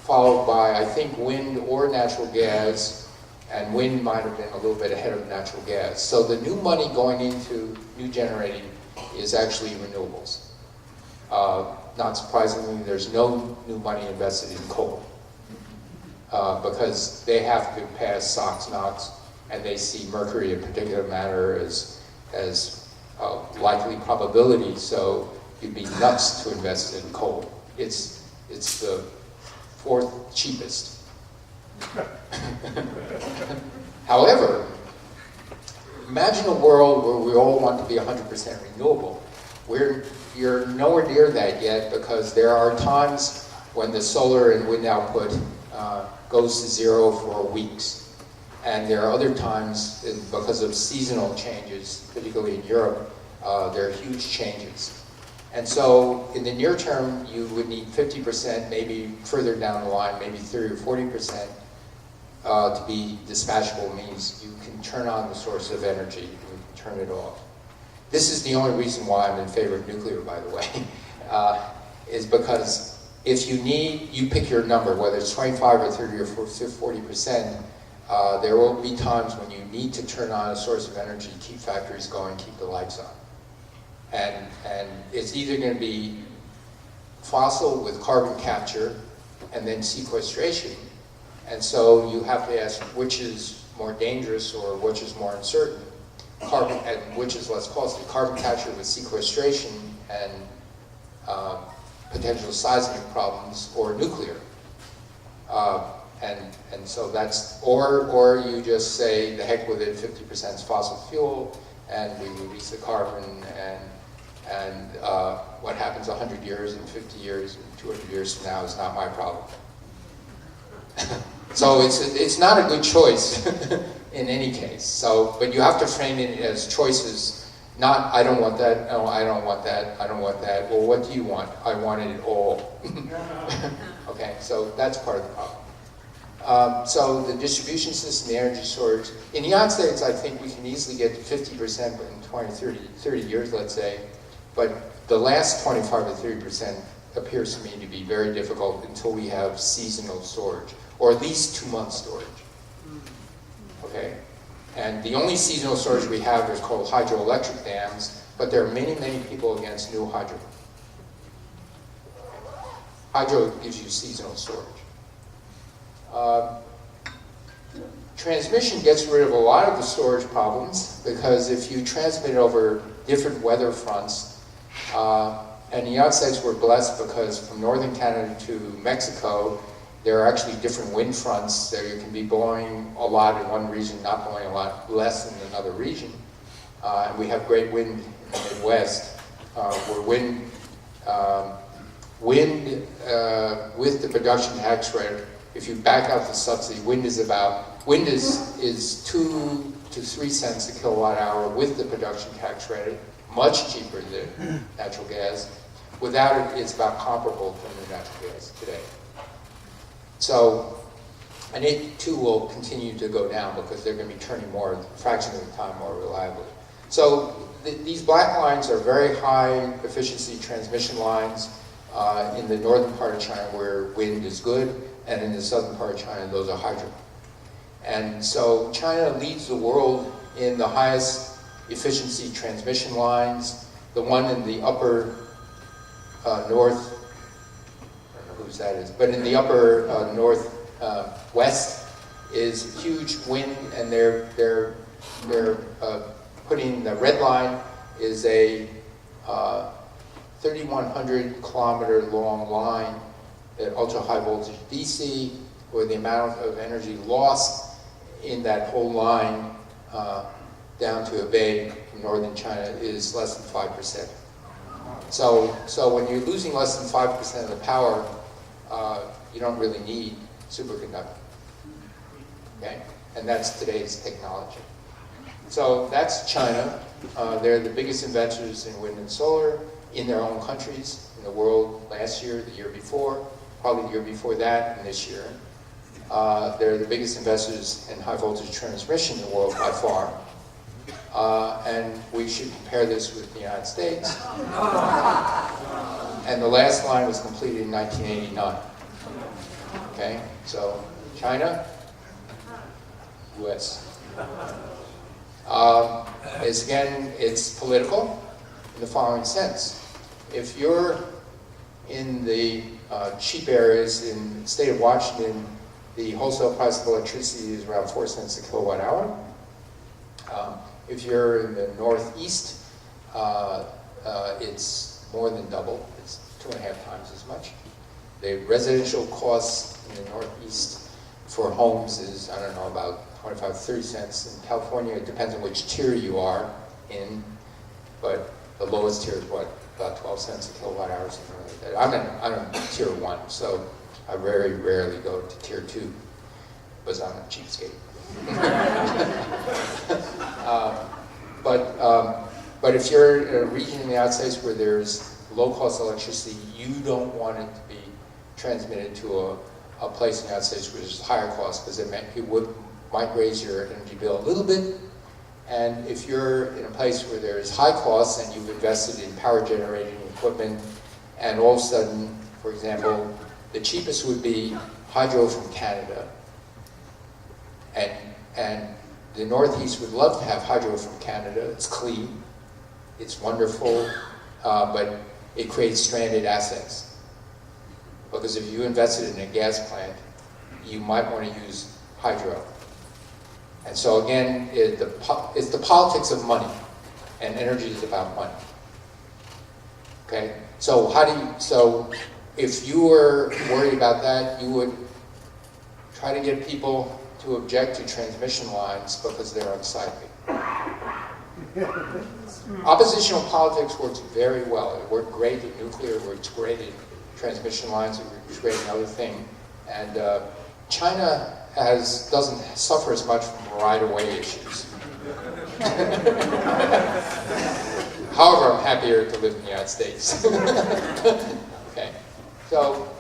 B: followed by, I think, wind or natural gas, and wind might have been a little bit ahead of natural gas. So the new money going into new generating is actually renewables. Not surprisingly, there's no new money invested in coal because they have to pass SOx, NOx, and they see mercury in particulate matter as likely probability, so you'd be nuts to invest in coal. It's the 4th cheapest. However, imagine a world where we all want to be 100% renewable. You're nowhere near that yet because there are times when the solar and wind output goes to 0 for weeks. And there are other times, because of seasonal changes, particularly in Europe, there are huge changes. And so in the near term, you would need 50%, maybe further down the line, maybe 30 or 40% to be dispatchable, means you can turn on the source of energy, you can turn it off. This is the only reason why I'm in favor of nuclear, by the way, is because if you pick your number, whether it's 25 or 30 or 40%, there will be times when you need to turn on a source of energy, keep factories going, keep the lights on. And it's either going to be fossil with carbon capture and then sequestration. And so you have to ask which is more dangerous or which is more uncertain, and which is less costly, carbon capture with sequestration and potential seismic problems, or nuclear. And so that's, or you just say, the heck with it, 50% is fossil fuel, and we release the carbon, and what happens 100 years and 50 years and 200 years from now is not my problem. So it's not a good choice in any case. So, but you have to frame it as choices, Not, I don't want that, no, I don't want that, I don't want that. Well, what do you want? I want it all. Okay, so that's part of the problem. So the distribution system, the energy storage. In the United States, I think we can easily get to 50% in 20, 30 years, let's say. But the last 25 to 30% appears to me to be very difficult until we have seasonal storage, or at least 2 months storage. Okay? And the only seasonal storage we have is called hydroelectric dams, but there are many, many people against new hydro. Hydro gives you seasonal storage. Transmission gets rid of a lot of the storage problems, because if you transmit over different weather fronts, and the United States we're blessed because from northern Canada to Mexico, there are actually different wind fronts, so you can be blowing a lot in one region, not blowing a lot less in another region. And we have great wind in the Midwest, where wind with the production tax credit, if you back out the subsidy, wind is 2 to 3 cents a kilowatt hour with the production tax credit, much cheaper than natural gas. Without it, it's about comparable to the natural gas today. So, and it too will continue to go down because they're going to be turning more, a fraction of the time, more reliably. So these black lines are very high efficiency transmission lines in the northern part of China where wind is good, and in the southern part of China, those are hydro. And so China leads the world in the highest efficiency transmission lines. The one in the upper north, I don't know whose that is, but in the upper northwest is huge wind, and they're putting, the red line is a 3,100 kilometer long line at ultra high voltage DC, where the amount of energy lost in that whole line down to a bay in northern China is less than 5%. So when you're losing less than 5% of the power, you don't really need superconducting. Okay? And that's today's technology. So that's China. They're the biggest investors in wind and solar in their own countries, in the world last year, the year before, probably the year before that, and this year. They're the biggest investors in high voltage transmission in the world by far. And we should compare this with the United States. And the last line was completed in 1989. Okay, so China, US. It's political in the following sense. If you're in the cheap areas in the state of Washington, the wholesale price of electricity is around 4 cents a kilowatt hour. If you're in the northeast, it's more than double. It's 2.5 times as much. The residential costs in the northeast for homes is, I don't know, about 25, 30 cents. In California, it depends on which tier you are in, but the lowest tier is what, about 12 cents a kilowatt hour, something like that. I'm in tier 1, so I very rarely go to tier 2, because I'm a cheapskate. But if you're in a region in the United States where there's low-cost electricity, you don't want it to be transmitted to a place in the United States which is higher cost, because it might raise your energy bill a little bit. And if you're in a place where there's high costs and you've invested in power generating equipment, and all of a sudden, for example, the cheapest would be hydro from Canada, and the Northeast would love to have hydro from Canada. It's clean, it's wonderful, but it creates stranded assets. Because if you invested in a gas plant, you might want to use hydro. And so again, it's the politics of money, and energy is about money. Okay, so if you were worried about that, you would try to get people to object to transmission lines because they're unsightly. Oppositional politics works very well. It worked great in nuclear, it works great in transmission lines, it works great in other things. And China doesn't suffer as much from right-of-way issues. However, I'm happier to live in the United States. Okay, so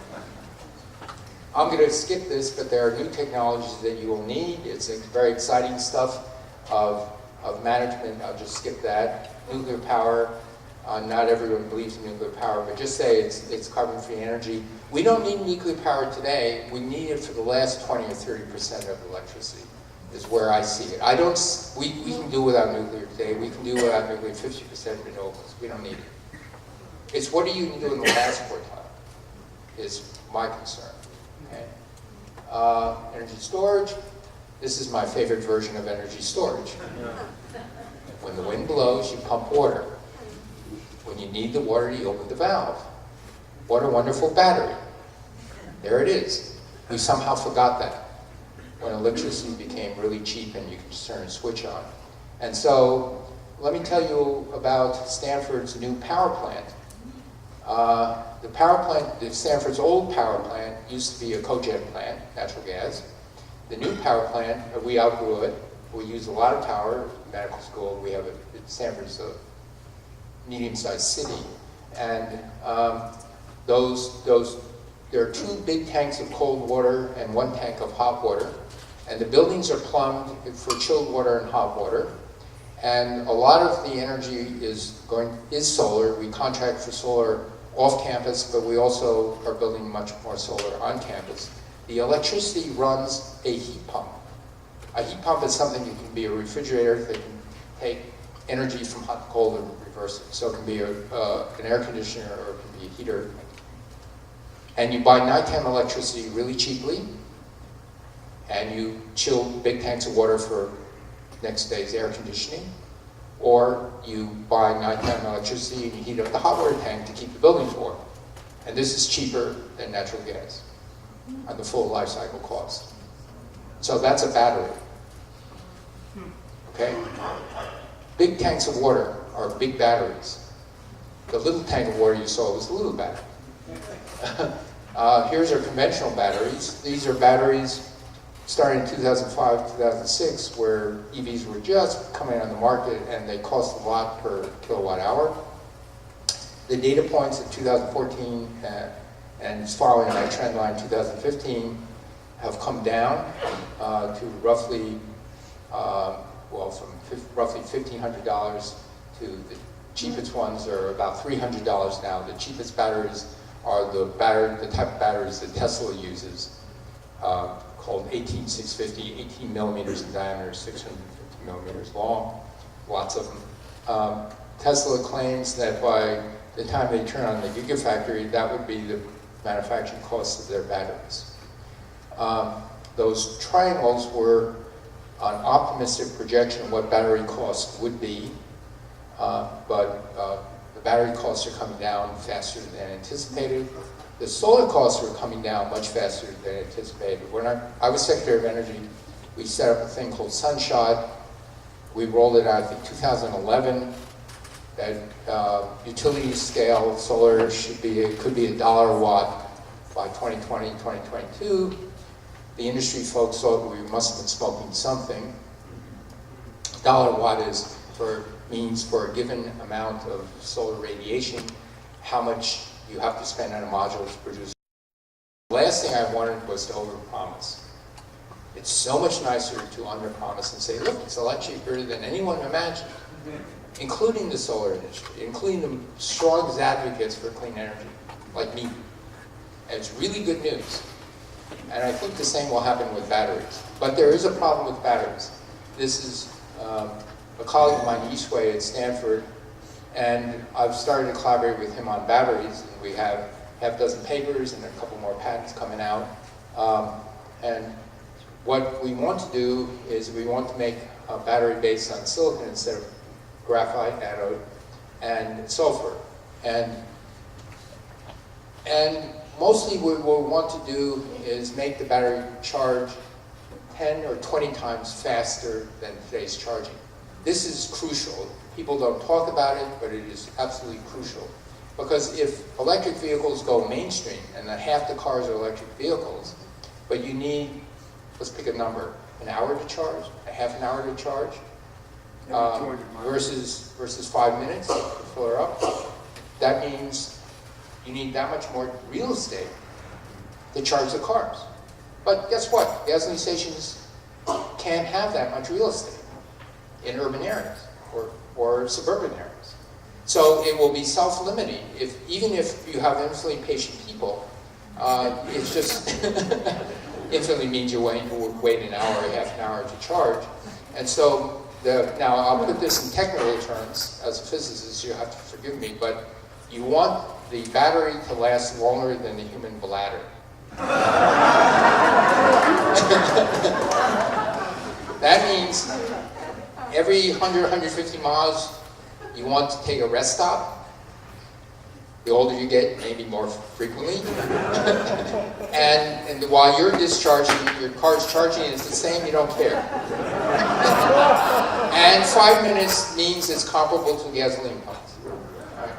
B: I'm going to skip this, but there are new technologies that you will need. It's very exciting stuff of management. I'll just skip that. Nuclear power. Not everyone believes in nuclear power, but just say it's carbon-free energy. We don't need nuclear power today. We need it for the last 20 or 30% of electricity, is where I see it. We can do without nuclear today. We can do without nuclear 50% renewables. We don't need it. It's what are you going to do in the last quartile is my concern. Okay? Energy storage. This is my favorite version of energy storage. When the wind blows, you pump water. When you need the water, you open the valve. What a wonderful battery. There it is. We somehow forgot that when electricity became really cheap and you could just turn a switch on. And so, let me tell you about Stanford's new power plant. The power plant, Stanford's old power plant, used to be a cogen plant, natural gas. The new power plant, we outgrew it. We use a lot of power. Medical school, we have Stanford's a medium-sized city, and there are 2 big tanks of cold water and 1 tank of hot water, and the buildings are plumbed for chilled water and hot water, and a lot of the energy is solar. We contract for solar off campus, but we also are building much more solar on campus. The electricity runs a heat pump. A heat pump is something that can be a refrigerator that can take energy from hot to cold and reverse it. So it can be an air conditioner or it can be a heater. And you buy nighttime electricity really cheaply, and you chill big tanks of water for next day's air conditioning, or you buy nighttime electricity and you heat up the hot water tank to keep the buildings warm. And this is cheaper than natural gas on the full life cycle cost. So that's a battery. Okay? Big tanks of water are big batteries. The little tank of water you saw was a little battery. Here's our conventional batteries. These are batteries starting in 2005, 2006, where EVs were just coming on the market and they cost a lot per kilowatt hour. The data points in 2014 and following that trend line 2015 have come down to roughly from roughly $1,500 to the cheapest ones are about $300 now. The cheapest batteries are the type of batteries that Tesla uses, called 18650, 18 millimeters in diameter, 650 millimeters long, lots of them. Tesla claims that by the time they turn on the Gigafactory, that would be the manufacturing cost of their batteries. Those triangles were an optimistic projection of what battery costs would be, but the battery costs are coming down faster than anticipated. The solar costs are coming down much faster than anticipated. When I was Secretary of Energy, we set up a thing called Sunshot. We rolled it out in 2011. That utility scale solar could be $1 a watt by 2020, 2022. The industry folks thought we must have been smoking something. $1 a watt means for a given amount of solar radiation, how much you have to spend on a module to produce. The last thing I wanted was to overpromise. It's so much nicer to underpromise and say, look, it's a lot cheaper than anyone imagined, including the solar industry, including the strongest advocates for clean energy, like me. And it's really good news. And I think the same will happen with batteries. But there is a problem with batteries. This is a colleague of mine, Eastway at Stanford, and I've started to collaborate with him on batteries. And we have half a dozen papers and a couple more patents coming out. And what we want to do is we want to make a battery based on silicon instead of graphite anode and sulfur. And mostly what we want to do is make the battery charge 10 or 20 times faster than today's charging. This is crucial. People don't talk about it, but it is absolutely crucial. Because if electric vehicles go mainstream, and that half the cars are electric vehicles, but you need, let's pick a number, an hour to charge, a half an hour to charge, versus 5 minutes to fill her up. That means you need that much more real estate to charge the cars. But guess what? Gasoline stations can't have that much real estate in urban areas or suburban areas. So it will be self-limiting. Even if you have infinitely patient people, it's just infinitely means you wait an hour or half an hour to charge. And so, now I'll put this in technical terms. As a physicist, you have to forgive me, but you want the battery to last longer than the human bladder. That means every 100, 150 miles, you want to take a rest stop. The older you get, maybe more frequently. and while you're discharging, your car's charging, and it's the same, you don't care. And 5 minutes means it's comparable to gasoline pumps. Right?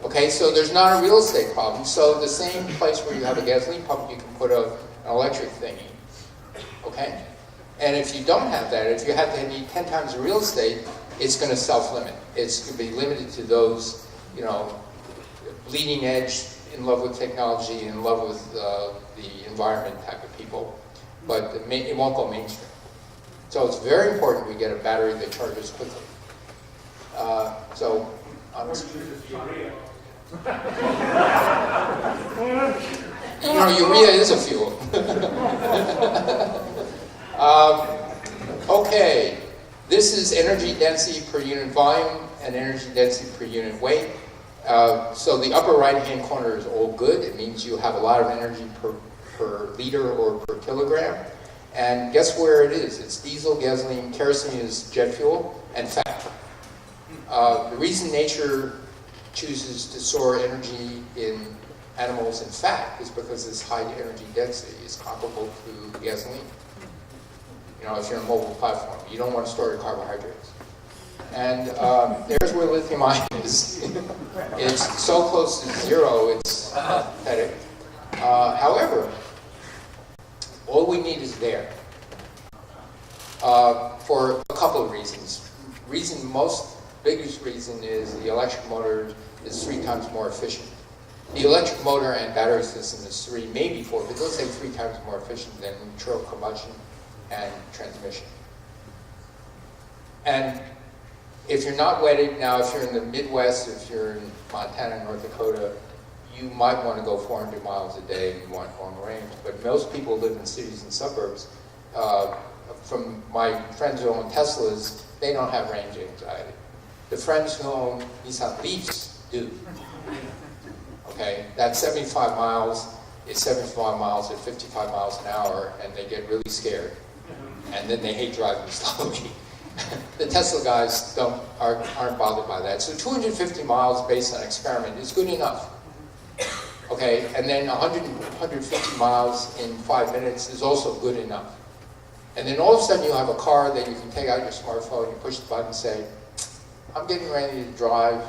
B: Okay, so there's not a real estate problem. So the same place where you have a gasoline pump, you can put an electric thingy. Okay? And if you don't have that, if you have to need 10 times the real estate, it's going to self-limit. It's going to be limited to those, bleeding edge, in love with technology, in love with the environment type of people. But it won't go mainstream. So it's very important we get a battery that charges quickly. Urea is a fuel. Okay, this is energy density per unit volume and energy density per unit weight. So the upper right-hand corner is all good. It means you have a lot of energy per liter or per kilogram. And guess where it is? It's diesel, gasoline, kerosene is jet fuel, and fat. The reason nature chooses to store energy in animals and fat is because this high energy density is comparable to gasoline. If you're a mobile platform, you don't want to store your carbohydrates. And there's where lithium ion is. It's so close to zero, it's pathetic. However, all we need is there for a couple of reasons. Biggest reason is the electric motor is 3 times more efficient. The electric motor and battery system is 3, maybe 4, but let's say 3 times more efficient than internal combustion and transmission. And if you're not wedded, now if you're in the Midwest, if you're in Montana, North Dakota, you might want to go 400 miles a day and you want long range. But most people live in cities and suburbs. From my friends who own Teslas, they don't have range anxiety. The friends who own Nissan Leafs do. Okay, that 75 miles is 75 miles at 55 miles an hour, and they get really scared. And then they hate driving slowly. The Tesla guys aren't bothered by that. So 250 miles based on experiment is good enough. Okay, and then 150 miles in 5 minutes is also good enough. And then all of a sudden you have a car that you can take out your smartphone, you push the button and say, I'm getting ready to drive,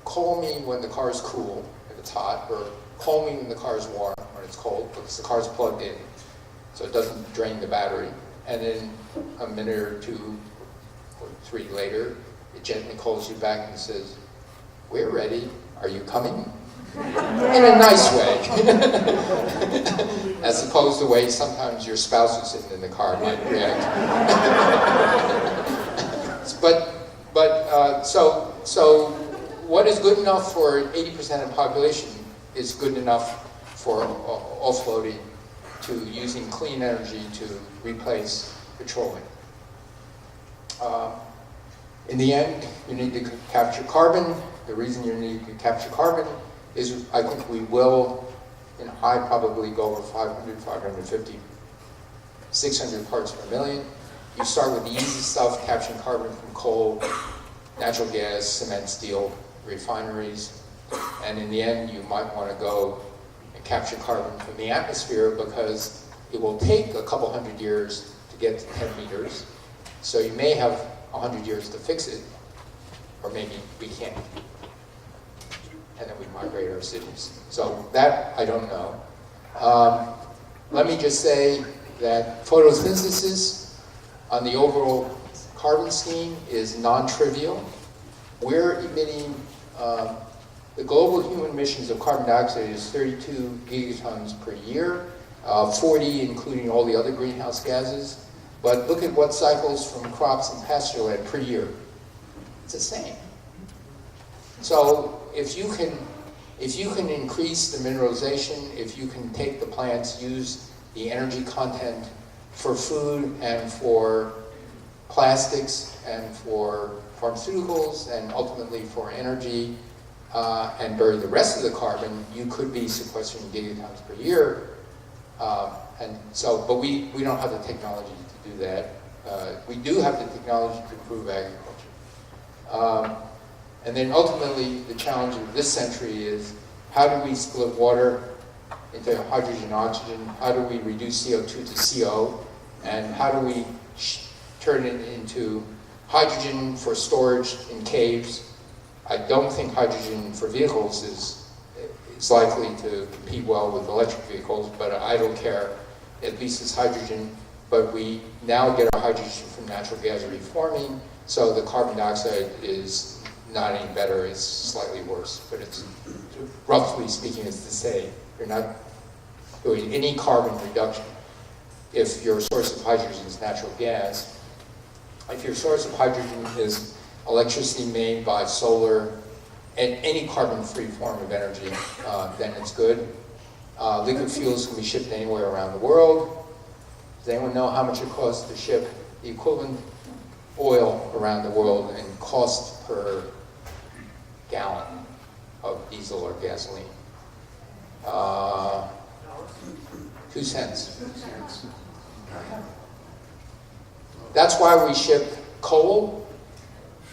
B: call me when the car is cool, if it's hot, or call me when the car is warm, when it's cold, because the car is plugged in, so it doesn't drain the battery. And then a minute or 2 or 3 later, it gently calls you back and says, we're ready, are you coming? In a nice way. As opposed to the way sometimes your spouse who's sitting in the car might react. So what is good enough for 80% of the population is good enough for offloading to using clean energy to replace petroleum. In the end, you need to capture carbon. The reason you need to capture carbon is I think we will, in high probably go over 500, 550, 600 parts per million. You start with the easy stuff, capturing carbon from coal, natural gas, cement, steel, refineries. And in the end, you might want to go and capture carbon from the atmosphere because it will take a couple hundred years to get to 10 meters. So you may have 100 years to fix it, or maybe we can't. And then we migrate our cities. So that, I don't know. Let me just say that photosynthesis on the overall carbon scheme is non-trivial. We're emitting, the global human emissions of carbon dioxide is 32 gigatons per year, 40 including all the other greenhouse gases. But look at what cycles from crops and pasture land per year. It's the same. So if you can increase the mineralization, if you can take the plants, use the energy content for food and for plastics and for pharmaceuticals and ultimately for energy, and bury the rest of the carbon, you could be sequestering gigatons per year. But we don't have the technology to do that. We do have the technology to improve agriculture. And then ultimately, the challenge of this century is how do we split water into hydrogen and oxygen? How do we reduce CO2 to CO? And how do we turn it into hydrogen for storage in caves? I don't think hydrogen for vehicles is likely to compete well with electric vehicles, but I don't care. At least it's hydrogen. But we now get our hydrogen from natural gas reforming, so the carbon dioxide is not any better, it's slightly worse. But it's, roughly speaking, it's the same. You're not doing any carbon reduction if your source of hydrogen is natural gas. If your source of hydrogen is electricity made by solar and any carbon-free form of energy, then it's good. Liquid fuels can be shipped anywhere around the world. Does anyone know how much it costs to ship the equivalent oil around the world in cost per gallon of diesel or gasoline? 2 cents. That's why we ship coal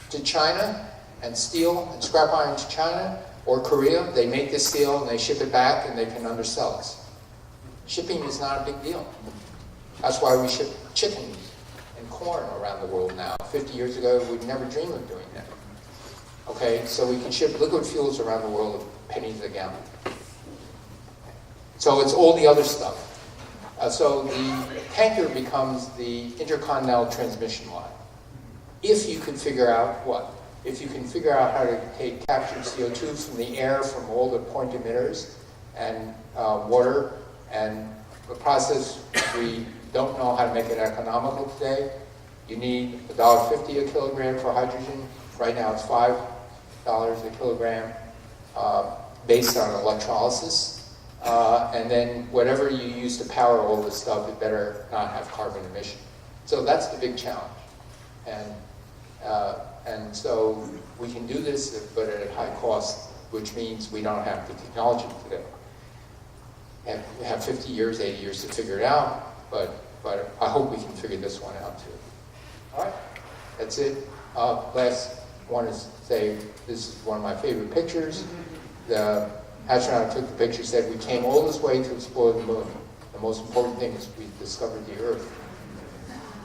B: to China and steel and scrap iron to China or Korea. They make the steel and they ship it back and they can undersell us. Shipping is not a big deal. That's why we ship chicken and corn around the world now. 50 years ago, we'd never dream of doing that. Okay, so we can ship liquid fuels around the world at pennies a gallon. So it's all the other stuff. So the tanker becomes the intercontinental transmission line. If you can figure out what? If you can figure out how to take captured CO2 from the air from all the point emitters and water, and the process we don't know how to make it economical today. You need $1.50 a kilogram for hydrogen. Right now it's $5 a kilogram based on electrolysis. And then whatever you use to power all this stuff, it better not have carbon emission. So that's the big challenge. And so we can do this, but at a high cost, which means we don't have the technology today. And we have 50 years, 80 years to figure it out, but I hope we can figure this one out too. All right, that's it. Last one is say, this is one of my favorite pictures. The astronaut who took the picture said, we came all this way to explore the moon. The most important thing is we discovered the Earth.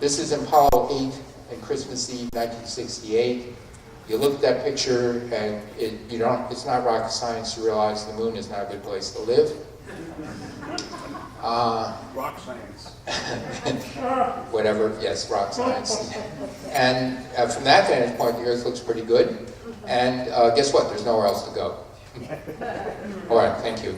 B: This is Apollo 8 and Christmas Eve, 1968. You look at that picture and it's not rocket science to realize the moon is not a good place to live.
C: Rock science.
B: Whatever, yes, rock science. And from that vantage point, the Earth looks pretty good. And guess what? There's nowhere else to go. All right, thank you.